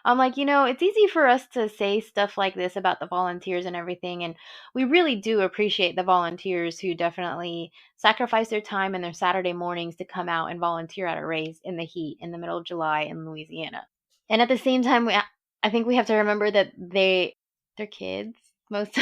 I'm like, it's easy for us to say stuff like this about the volunteers and everything, and we really do appreciate the volunteers who definitely sacrifice their time and their Saturday mornings to come out and volunteer at a race in the heat in the middle of July in Louisiana. And at the same time, I think we have to remember that they're kids. Most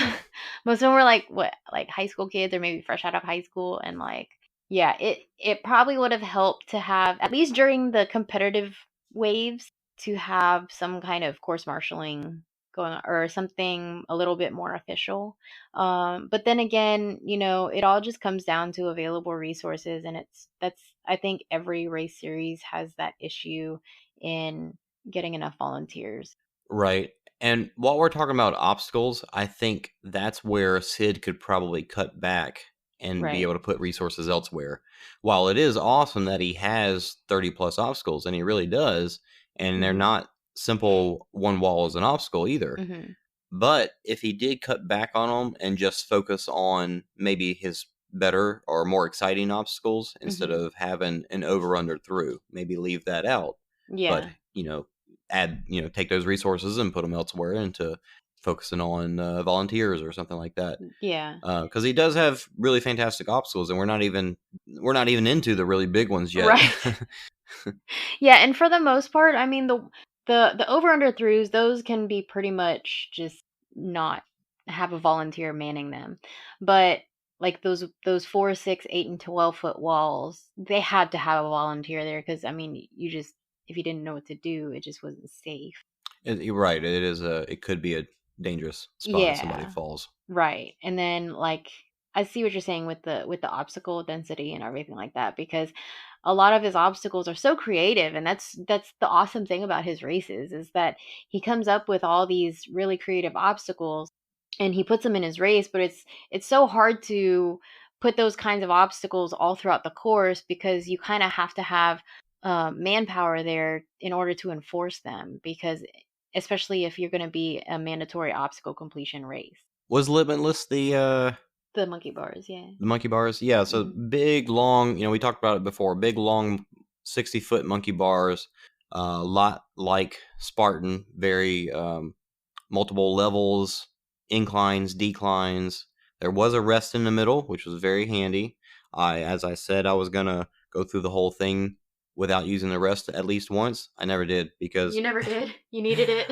most of them were like what, like high school kids or maybe fresh out of high school, and like yeah, it probably would have helped to have, at least during the competitive waves, to have some kind of course marshaling going on, or something a little bit more official. But then again, it all just comes down to available resources, and that's I think every race series has that issue in getting enough volunteers. Right. And while we're talking about obstacles, I think that's where Sid could probably cut back and be Right. able to put resources elsewhere. While it is awesome that he has 30 plus obstacles, and he really does, and they're Mhm. not simple one wall as an obstacle either. Mhm. But if he did cut back on them and just focus on maybe his better or more exciting obstacles instead Mhm. of having an over under through, maybe leave that out. But, Yeah. add, take those resources and put them elsewhere into focusing on volunteers or something like that. Yeah. Because he does have really fantastic obstacles, and we're not even into the really big ones yet. Right. Yeah, and for the most part, I mean the over under throughs, those can be pretty much just not have a volunteer manning them. But like those 4, 6, 8, and 12-foot walls, they had to have a volunteer there because I mean, you just, if you didn't know what to do, it just wasn't safe. You're right. It could be a dangerous spot if somebody Yeah. falls. Right. And then like I see what you're saying with the obstacle density and everything like that, because a lot of his obstacles are so creative, and that's the awesome thing about his races, is that he comes up with all these really creative obstacles and he puts them in his race, but it's so hard to put those kinds of obstacles all throughout the course because you kind of have to have manpower there in order to enforce them, because especially if you're going to be a mandatory obstacle completion race. Was Limitless The monkey bars, yeah. the monkey bars? Yeah, so Mhm. big, long, we talked about it before, big, long, 60-foot monkey bars, a lot like Spartan, very multiple levels, inclines, declines. There was a rest in the middle, which was very handy. As I said, I was going to go through the whole thing without using the rest at least once. I never did You because never did. You needed it.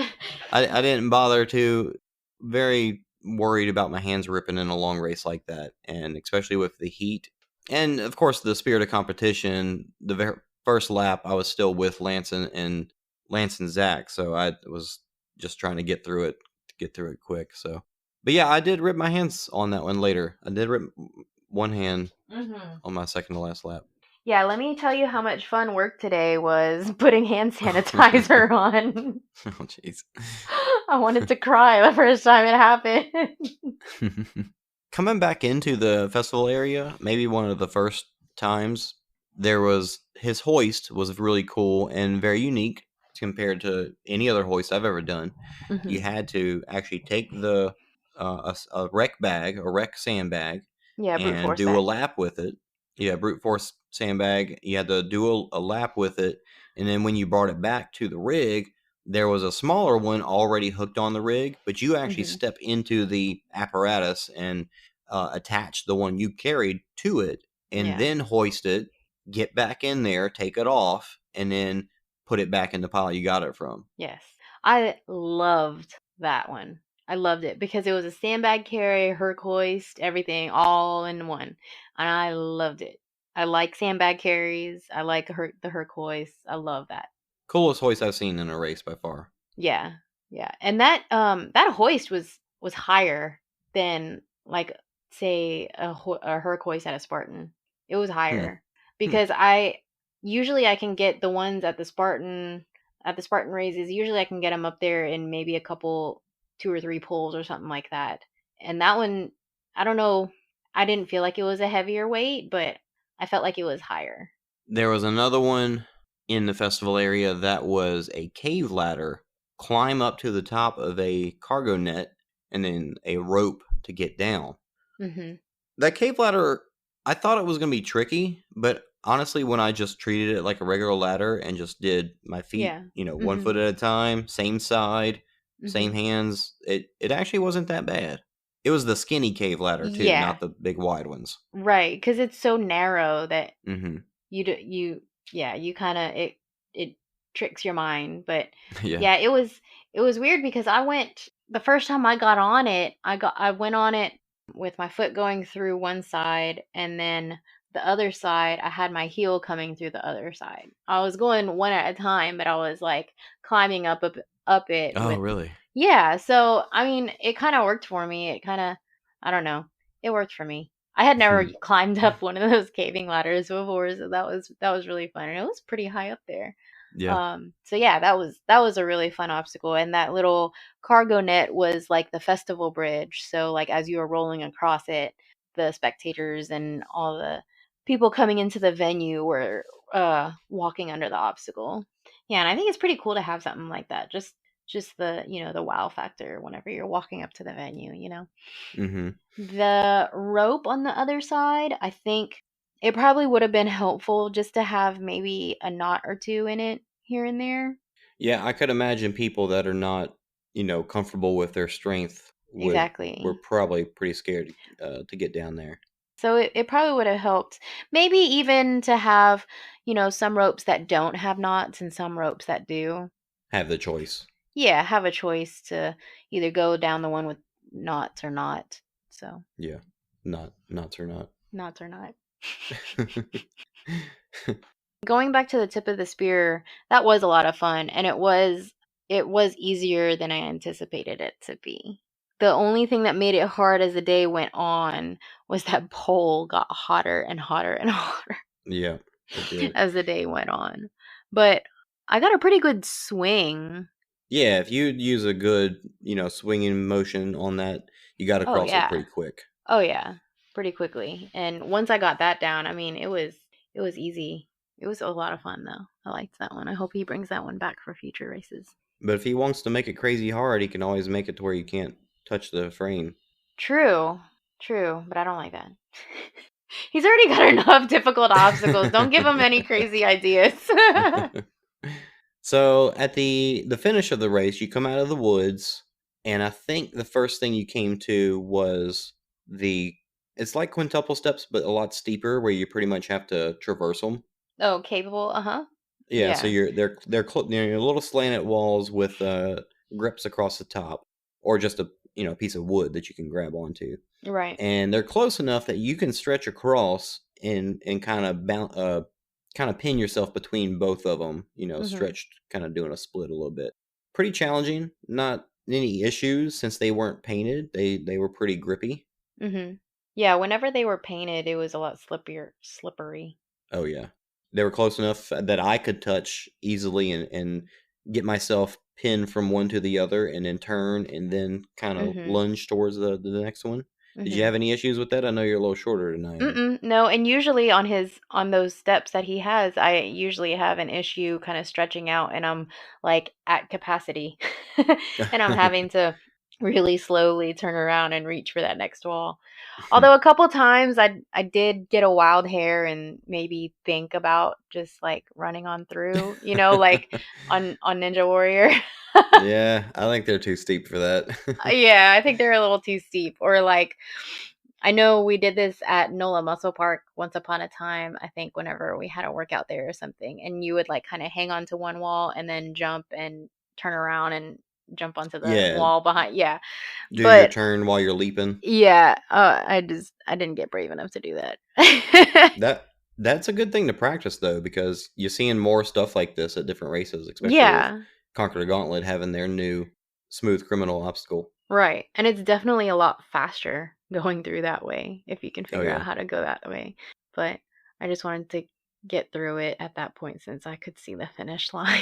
I didn't bother to. Very worried about my hands ripping in a long race like that, and especially with the heat. And of course, the spirit of competition. The first lap, I was still with Lance and Zach, so I was just trying to get through it quick. So, but yeah, I did rip my hands on that one later. I did rip one hand Mhm. on my second to last lap. Yeah, let me tell you how much fun work today was putting hand sanitizer on. Oh, jeez. I wanted to cry the first time it happened. Coming back into the festival area, maybe one of the first times, there was his hoist was really cool and very unique compared to any other hoist I've ever done. You Mhm. had to actually take a rec bag, a rec sandbag, Yeah, brute and force do a that. lap with it. Yeah, brute force sandbag. You had to do a lap with it, and then when you brought it back to the rig, there was a smaller one already hooked on the rig, but you actually Mhm. step into the apparatus and attach the one you carried to it, and Yeah. then hoist it, get back in there, take it off, and then put it back in the pile you got it from. Yes. I loved that one. I loved it because it was a sandbag carry, Herc hoist, everything all in one. And I loved it. I like sandbag carries. I like the Herc hoist. I love that. Coolest hoist I've seen in a race by far. Yeah. Yeah. And that hoist was higher than like say a Herc hoist at a Spartan. It was Hmm. higher Hmm. because I can get the ones at the Spartan raises. Usually I can get them up there in maybe a couple, 2 or 3 pulls or something like that. And that one, I don't know, I didn't feel like it was a heavier weight, but I felt like it was higher. There was another one. in the festival area that was a cave ladder, climb up to the top of a cargo net, and then a rope to get down. Mm-hmm. That cave ladder, I thought it was going to be tricky, but honestly, when I just treated it like a regular ladder and just did my feet, Yeah. 1 Mm-hmm. foot at a time, same side, Mm-hmm. same hands, it actually wasn't that bad. It was the skinny cave ladder too, Yeah. not the big wide ones. Right. Because it's so narrow that Mm-hmm. you kind of it tricks your mind. But Yeah. yeah, it was weird because I went the first time I got on it. I went on it with my foot going through one side, and then the other side I had my heel coming through the other side. I was going one at a time, but I was like climbing up it Oh, with. really? Yeah, so I mean, it kind of worked for me. It kind of, I don't know, it worked for me. I had never climbed up one of those caving ladders before, so that was really fun, and it was pretty high up there. Yeah. So yeah, that was a really fun obstacle, and that little cargo net was like the festival bridge. So like as you were rolling across it, the spectators and all the people coming into the venue were walking under the obstacle. Yeah, and I think it's pretty cool to have something like that. Just the wow factor whenever you're walking up to the venue. Mm-hmm. The rope on the other side, I think it probably would have been helpful just to have maybe a knot or two in it here and there. Yeah, I could imagine people that are not, comfortable with their strength were Exactly. probably pretty scared to get down there. So it probably would have helped. Maybe even to have, some ropes that don't have knots and some ropes that do. Have the choice. Yeah, have a choice to either go down the one with knots or not. So, Yeah, knots or not. knots or not. Going back to the tip of the spear, that was a lot of fun, and it was easier than I anticipated it to be. The only thing that made it hard as the day went on was that pole got hotter and hotter and hotter Yeah, it did. as the day went on. But I got a pretty good swing. Yeah, if you use a good, swinging motion on that, you got Oh across it yeah. pretty quick. Oh yeah, pretty quickly. And once I got that down, I mean, it was easy. It was a lot of fun though. I liked that one. I hope he brings that one back for future races. But if he wants to make it crazy hard, he can always make it to where you can't touch the frame. True. True, but I don't like that. He's already got enough difficult obstacles. Don't give him any crazy ideas. So at the finish of the race, you come out of the woods, and I think the first thing you came to was the. It's like quintuple steps, but a lot steeper, where you pretty much have to traverse them. Oh, capable. Uh-huh. Yeah, so Yeah. they're little slanted walls with grips across the top, or just a piece of wood that you can grab onto, Right. and they're close enough that you can stretch across and kind of pin yourself between both of them. Mhm. Stretched, kind of doing a split a little bit. Pretty challenging. Not any issues since they weren't painted. They were pretty grippy. Mhm. Yeah, whenever they were painted, it was a lot slippery. Oh yeah, they were close enough that I could touch easily and get myself pinned from one to the other, and then turn and then kind of Mhm. lunge towards the next one. Did you Mhm. have any issues with that? I know you're a little shorter than I am. Mm-mm, no, and usually on those steps that he has, I usually have an issue kind of stretching out, and I'm like at capacity. And I'm having to really slowly turn around and reach for that next wall. Although a couple times I did get a wild hair and maybe think about just like running on through, like on Ninja Warrior. Yeah, I think they're too steep for that. Yeah, I think they're a little too steep. Or like I know we did this at NOLA Muscle Park once upon a time, I think whenever we had a workout there or something, and you would like kind of hang on to one wall and then jump and turn around and jump onto the Yeah, wall behind. Yeah. do your But turn while you're leaping. yeah, I didn't get brave enough to do that. That's a good thing to practice though, because you're seeing more stuff like this at different races, especially with Yeah, Conquer the Gauntlet having their new smooth criminal obstacle. right. And it's definitely a lot faster going through that way if you can Oh figure out yeah. how to go that way. But I just wanted to get through it at that point since I could see the finish line.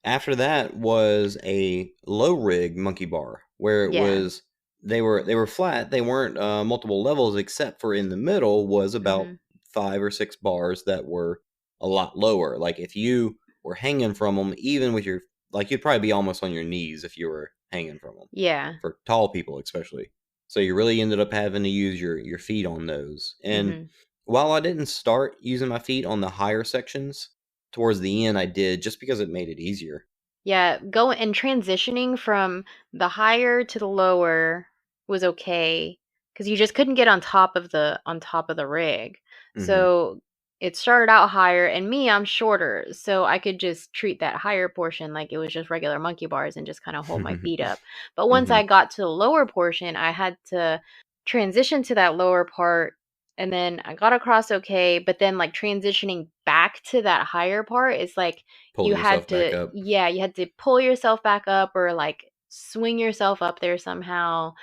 After that was a low rig monkey bar, where it Yeah. was they were flat. They weren't multiple levels, except for in the middle was about Mhm. 5 or 6 bars that were a lot lower. Like if you were hanging from them, even with your, like you'd probably be almost on your knees if you were hanging from them, Yeah. for tall people especially. So you really ended up having to use your feet on those. And Mhm. while I didn't start using my feet on the higher sections, towards the end I did, just because it made it easier. Yeah, going and transitioning from the higher to the lower was okay because you just couldn't get on top of the rig. Hmm. So it started out higher, and me, I'm shorter, so I could just treat that higher portion like it was just regular monkey bars and just kind of hold my feet up. But once Hmm. I got to the lower portion, I had to transition to that lower part, and then I got across okay. But then, like transitioning back to that higher part, it's like Pulling yourself back up. you had to pull yourself back up or like swing yourself up there somehow.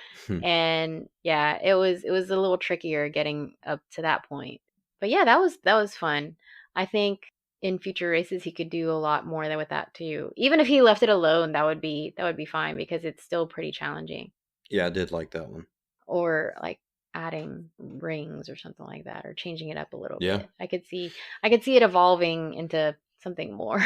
And yeah, it was a little trickier getting up to that point. But yeah, that was fun. I think in future races he could do a lot more than with that too. Even if he left it alone, that would be fine because it's still pretty challenging. Yeah, I did like that one. Or like adding rings or something like that or changing it up a little Yeah. bit. I could see it evolving into something more.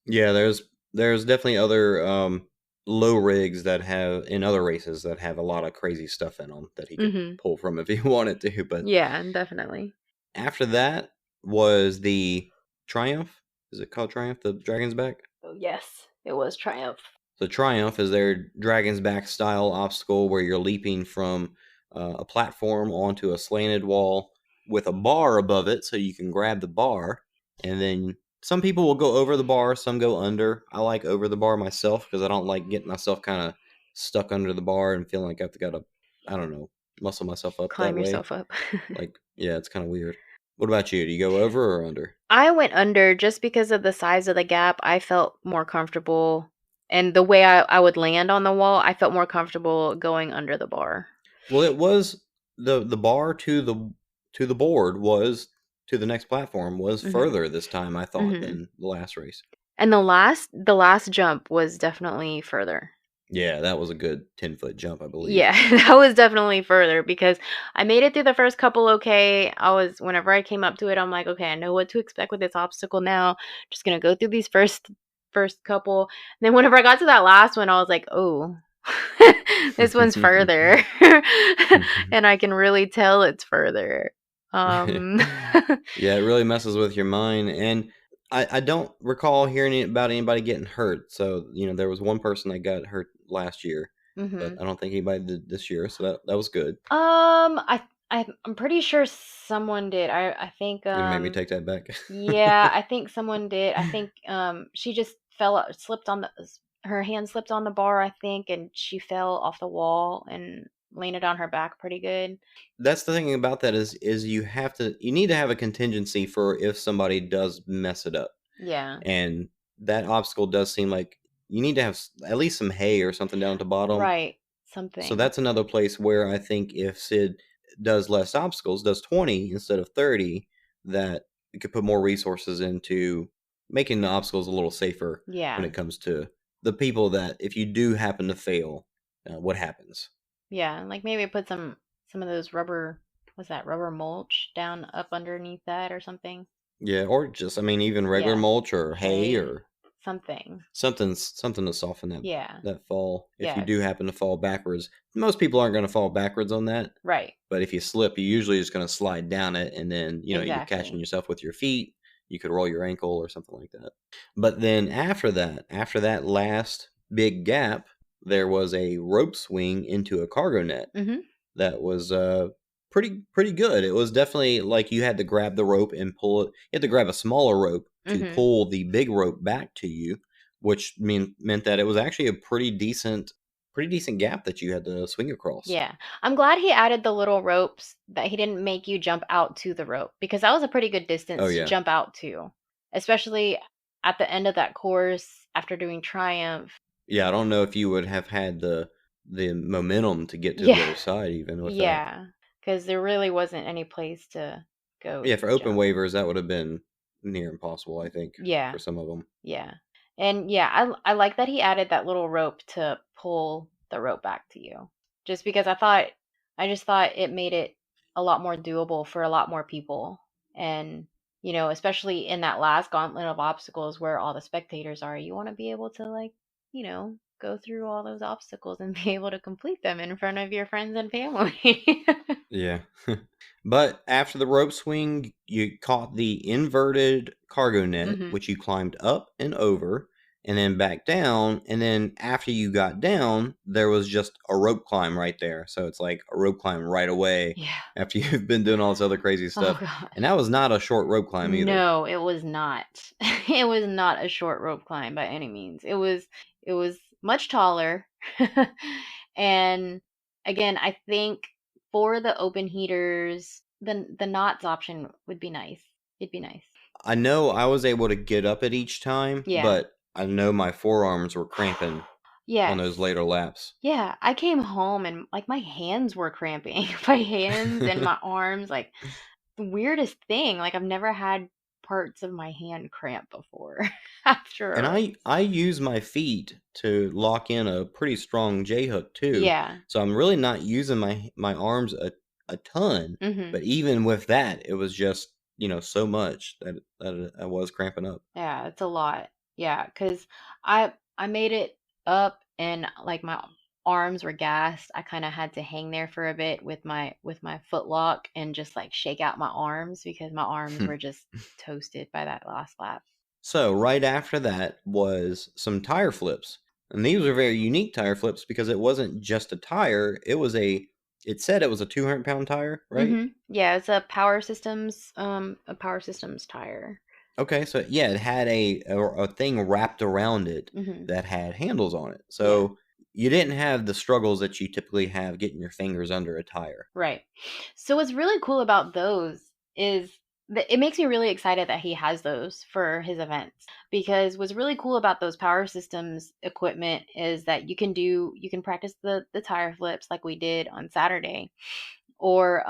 Yeah, there's definitely other low rigs that have, in other races, that have a lot of crazy stuff in them that he could Mhm. pull from if he wanted to. But Yeah, definitely. after that was the Triumph. Is it called Triumph? The Dragon's Back? Oh, yes, it was Triumph. The Triumph is their Dragon's Back style obstacle where you're leaping from a platform onto a slanted wall with a bar above it so you can grab the bar. And then some people will go over the bar, some go under. I like over the bar myself because I don't like getting myself kind of stuck under the bar and feeling like I've got to, I don't know, muscle myself up that Climb way. yourself up. Like, yeah, it's kind of weird. What about you? Do you go over or under? I went under just because of the size of the gap. I felt more comfortable, and the way I would land on the wall, I felt more comfortable going under the bar. Well, it was the bar to the board was to the next platform was Mhm. further this time, I thought, Mhm. than the last race. And the last jump was definitely further. Yeah, that was a good 10-foot jump, I believe. Yeah, that was definitely further because I made it through the first couple okay. Whenever I came up to it, I'm like, okay, I know what to expect with this obstacle now. Just gonna go through these first couple. And then whenever I got to that last one, I was like, oh, this one's further, and I can really tell it's further. Um, Yeah, it really messes with your mind. And I don't recall hearing about anybody getting hurt. So, there was one person that got hurt last year, but mhm. I don't think anybody did this year. So that was good. I'm pretty sure someone did. I think You can make me take that back. yeah, I think someone did. I think she just slipped on her hand slipped on the bar, I think, and she fell off the wall and landed on her back pretty good. That's the thing about that is you need to have a contingency for if somebody does mess it up. Yeah. And that obstacle does seem like you need to have at least some hay or something down at the bottom. Right. So Something. that's another place where I think if Sid does less obstacles, does 20 instead of 30, that it could put more resources into making the obstacles a little safer when Yeah. it comes to the people that if you do happen to fail, what happens? Yeah, like maybe put some of those rubber what's that? Rubber mulch down up underneath that or something. Yeah, or just, I mean, even regular Yeah. mulch or hay Hay, or something. something to soften Yeah. that fall. If you Yeah. do happen to fall backwards, most people aren't going to fall backwards on that. Right. But if you slip, you're usually just going to slide down it, and then you're catching Exactly. yourself with your feet. You could roll your ankle or something like that. But then after that last big gap, there was a rope swing into a cargo net Mhm. that was pretty good. It was definitely like you had to grab the rope and pull it. You had to grab a smaller rope to Mhm. pull the big rope back to you, which meant that it was actually a pretty decent gap that you had to swing across. Yeah. I'm glad he added the little ropes that he didn't make you jump out to the rope because that was a pretty good Oh distance to yeah. jump out to, especially at the end of that course after doing Triumph. Yeah, I don't know if you would have had the momentum to get to the Yeah. other side even with that. Yeah. Because there really wasn't any place to go Yeah, to for open jump. waivers, that would have been near impossible, I think, for Yeah. some of them. Yeah. And yeah, I like that he added that little rope to pull the rope back to you. Just because I just thought it made it a lot more doable for a lot more people. And especially in that last gauntlet of obstacles where all the spectators are, you want to be able to, like, go through all those obstacles and be able to complete them in front of your friends and family. Yeah. But after the rope swing, you caught the inverted cargo net, Hmm. which you climbed up and over and then back down. And then after you got down, there was just a rope climb right there. So it's like a rope climb right away Yeah. after you've been doing all this other crazy Oh stuff. And gosh. that was not a short rope climb either. No, it was not. It was not a short rope climb by any means. It was much taller. And again, I think for the open heaters, the knots option would be nice. It'd be nice. I know I was able to get up it each time, Yeah. but I know my forearms were cramping on Yes. those later laps. Yeah, I came home and like my hands were cramping. My hands and my arms, like the weirdest thing. Like I've never had parts of my hand cramp before after a And race. I use my feet to lock in a pretty strong J hook too. Yeah. So I'm really not using my arms a ton, Mhm. but even with that, it was just, so much that I was cramping up. Yeah, it's a lot. Yeah, cuz I made it up and like my arms were gassed. I kind of had to hang there for a bit with my foot lock and just like shake out my arms because my arms were just toasted by that last lap. So right after that was some tire flips. And these were very unique tire flips because it wasn't just a tire, it said it was a 200-pound tire, right? Yeah, it's a power systems tire. Okay, so yeah, it had a thing wrapped around it Mhm. that had handles on it. Yeah. So you didn't have the struggles that you typically have getting your fingers under a tire. Right. So what's really cool about those is that it makes me really excited that he has those for his events, because what's really cool about those power systems equipment is that you can practice the tire flips like we did on Saturday, or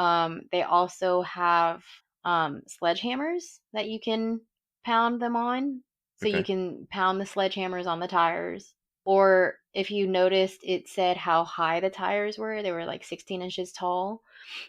they also have sledgehammers that you can pound them on. So you Okay. can pound the sledgehammers on the tires. Or if you noticed, it said how high the tires were. They were like 16 inches tall.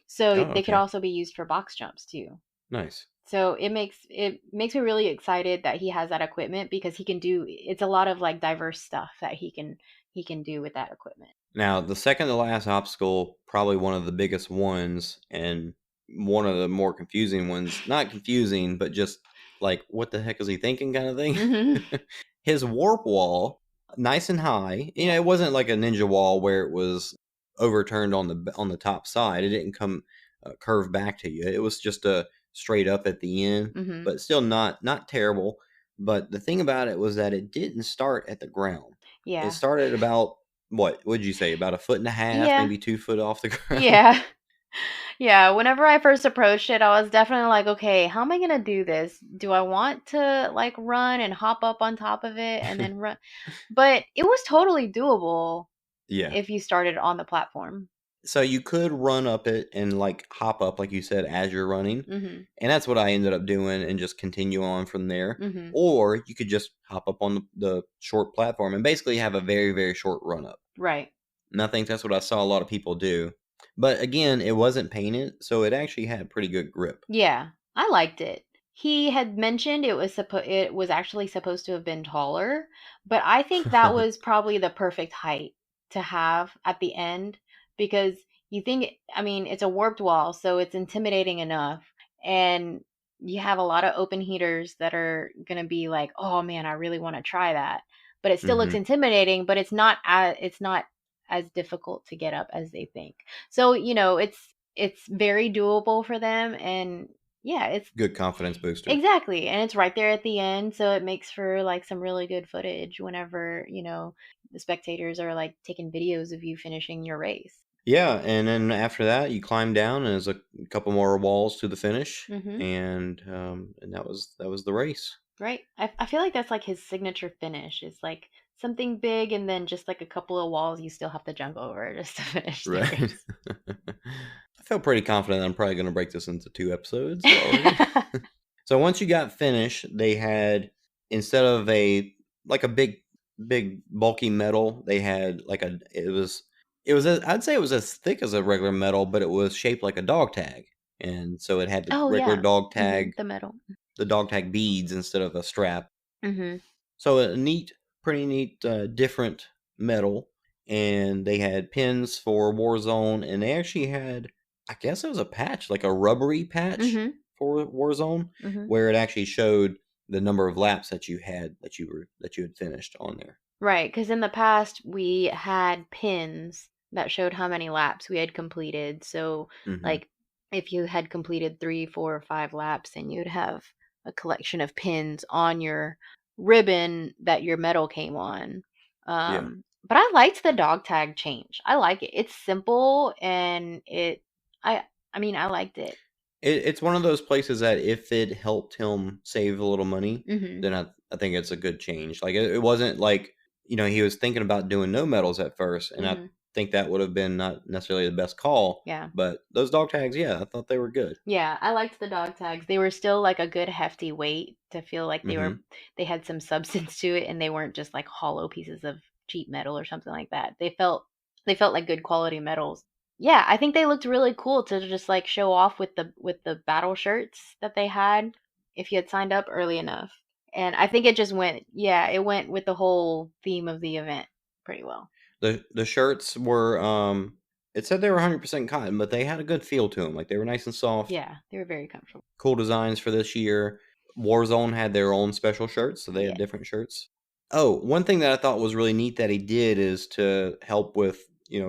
So Oh, they could okay. also be used for box jumps too. Nice. So it makes me really excited that he has that equipment, because it's a lot of like diverse stuff that he can do with that equipment. Now, the second to last obstacle, probably one of the biggest ones and one of the more confusing ones. Not confusing, but just like, what the heck is he thinking kind of thing. Hmm. His warp wall, nice and high. Yeah. It wasn't like a ninja wall where it was overturned on the top side. It didn't come curve back to you. It was just a straight up at the end, Hmm. but still not terrible. But the thing about it was that it didn't start at the ground. It Yeah. started about what would you say, about a foot and a half, Yeah. maybe 2 foot off the ground. Yeah. Yeah, whenever I first approached it, I was definitely like, okay, how am I gonna do this? Do I want to like run and hop up on top of it and then run? But it was totally doable Yeah. if you started on the platform. So you could run up it and like hop up, like you said, as you're running. Mhm. And that's what I ended up doing and just continue on from there. Mhm. Or you could just hop up on the short platform and basically have a very, very short run up. Right. And I think that's what I saw a lot of people do. But again, it wasn't painted, so it actually had pretty good grip. Yeah, I liked it. He had mentioned it was actually supposed to have been taller, but I think that was probably the perfect height to have at the end, because I mean, it's a warped wall, so it's intimidating enough, and you have a lot of open heaters that are going to be like, "Oh man, I really want to try that." But it still looks Hmm. intimidating, but it's not as difficult to get up as they think. So, it's very doable for them, and yeah, it's Good confidence booster. exactly, and it's right there at the end, so it makes for like some really good footage whenever, the spectators are like taking videos of you finishing your race. Yeah, and then after that, you climb down, and there's a couple more walls to the finish, Mhm. and that was the race. Right? I feel like that's like his signature finish. It's like something big and then just like a couple of walls you still have to jump over just to finish the Right. race. I feel pretty confident I'm probably going to break this into 2 episodes already. So once you got finished, they had, instead of like a big bulky metal, they had like I'd say it was as thick as a regular metal, but it was shaped like a dog tag, and so it had the Oh regular yeah. dog tag The metal. the dog tag beads instead of a strap. Mm-hmm. So pretty neat, different metal. And they had pins for Warzone, and they actually had, I guess it was a patch, like a rubbery patch Mm-hmm. for Warzone, Mm-hmm. where it actually showed the number of laps that you had finished on there. Right, because in the past we had pins that showed how many laps we had completed. So, Mm-hmm. like, if you had completed 3, 4, or 5 laps, then you'd have a collection of pins on your ribbon that your medal came on. Yeah. But I liked the dog tag change. I like it. It's simple and I mean, I liked it. It's one of those places that if it helped him save a little money, Mm-hmm. then I think it's a good change. Like it wasn't like, he was thinking about doing no medals at first, and I Mm-hmm. think that would have been not necessarily the best call. Yeah. But those dog tags, yeah, I thought they were good. Yeah, I liked the dog tags. They were still like a good hefty weight to feel like Mm-hmm. they had some substance to it and they weren't just like hollow pieces of cheap metal or something like that. They felt like good quality metals. Yeah, I think they looked really cool to just like show off with the battle shirts that they had if you had signed up early enough. And I think it went with the whole theme of the event pretty well. The shirts were it said they were 100% cotton, but they had a good feel to them. Like they were nice and soft. Yeah, they were very comfortable. Cool designs for this year. Warzone had their own special shirts, so they had Yeah. different shirts. Oh, one thing that I thought was really neat that he did is to help with,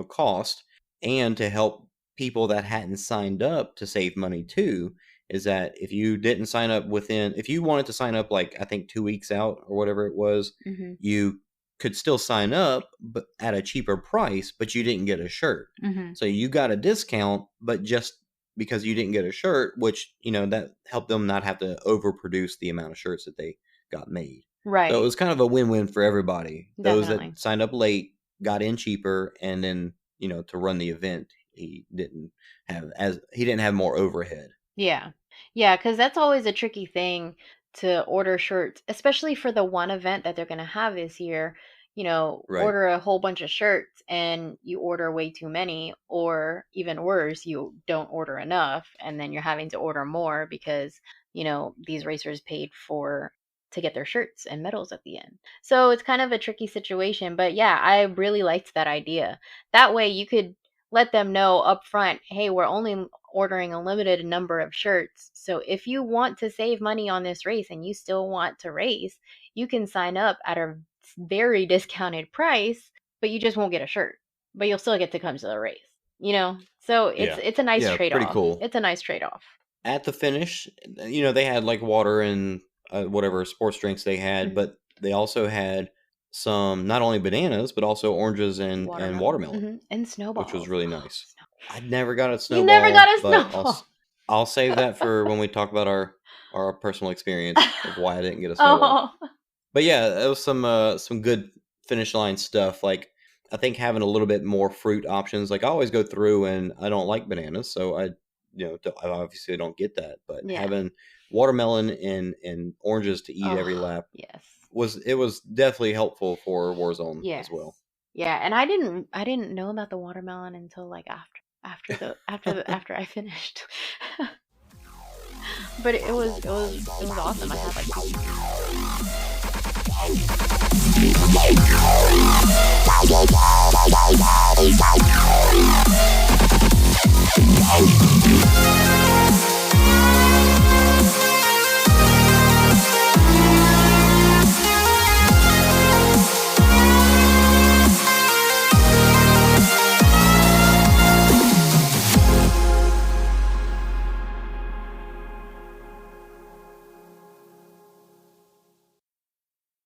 cost, and to help people that hadn't signed up to save money too, is that if you didn't sign up if you wanted to sign up like I think 2 weeks out or whatever it was, Mhm. you could still sign up but at a cheaper price, but you didn't get a shirt. Mhm. So you got a discount, but just because you didn't get a shirt, which, that helped them not have to overproduce the amount of shirts that they got made. So it Right. was kind of a win-win for everybody. Those Definitely. that signed up late got in cheaper, and then, to run the event, he didn't have more overhead. Yeah. Yeah, because that's always a tricky thing to order shirts, especially for the one event that they're going to have this year. Right. Order a whole bunch of shirts and you order way too many, or even worse, you don't order enough and then you're having to order more because, these racers paid to get their shirts and medals at the end. So it's kind of a tricky situation. But yeah, I really liked that idea. That way you could let them know up front, hey, we're only ordering a limited number of shirts. So if you want to save money on this race and you still want to race, you can sign up at a very discounted price, but you just won't get a shirt. But you'll still get to come to the race. So it's a nice trade-off. Pretty cool. It's a nice trade-off. At the finish, they had like water and whatever sports drinks they had, Mhm. but they also had some, not only bananas, but also oranges and watermelon. Mhm. And snowballs. Which was really nice. I never got a snowball. You never got a but snowball. I'll save that for when we talk about our personal experience of why I didn't get a snowball. Oh. But yeah, it was some good finish line stuff. Like I think having a little bit more fruit options. Like I always go through and I don't like bananas, so I obviously don't get that. But Yeah. having watermelon and oranges to eat every lap, yes, was definitely helpful for Warzone as well. Yeah, and I didn't know about the watermelon until like after I finished. But it was awesome. I had like 2 pieces.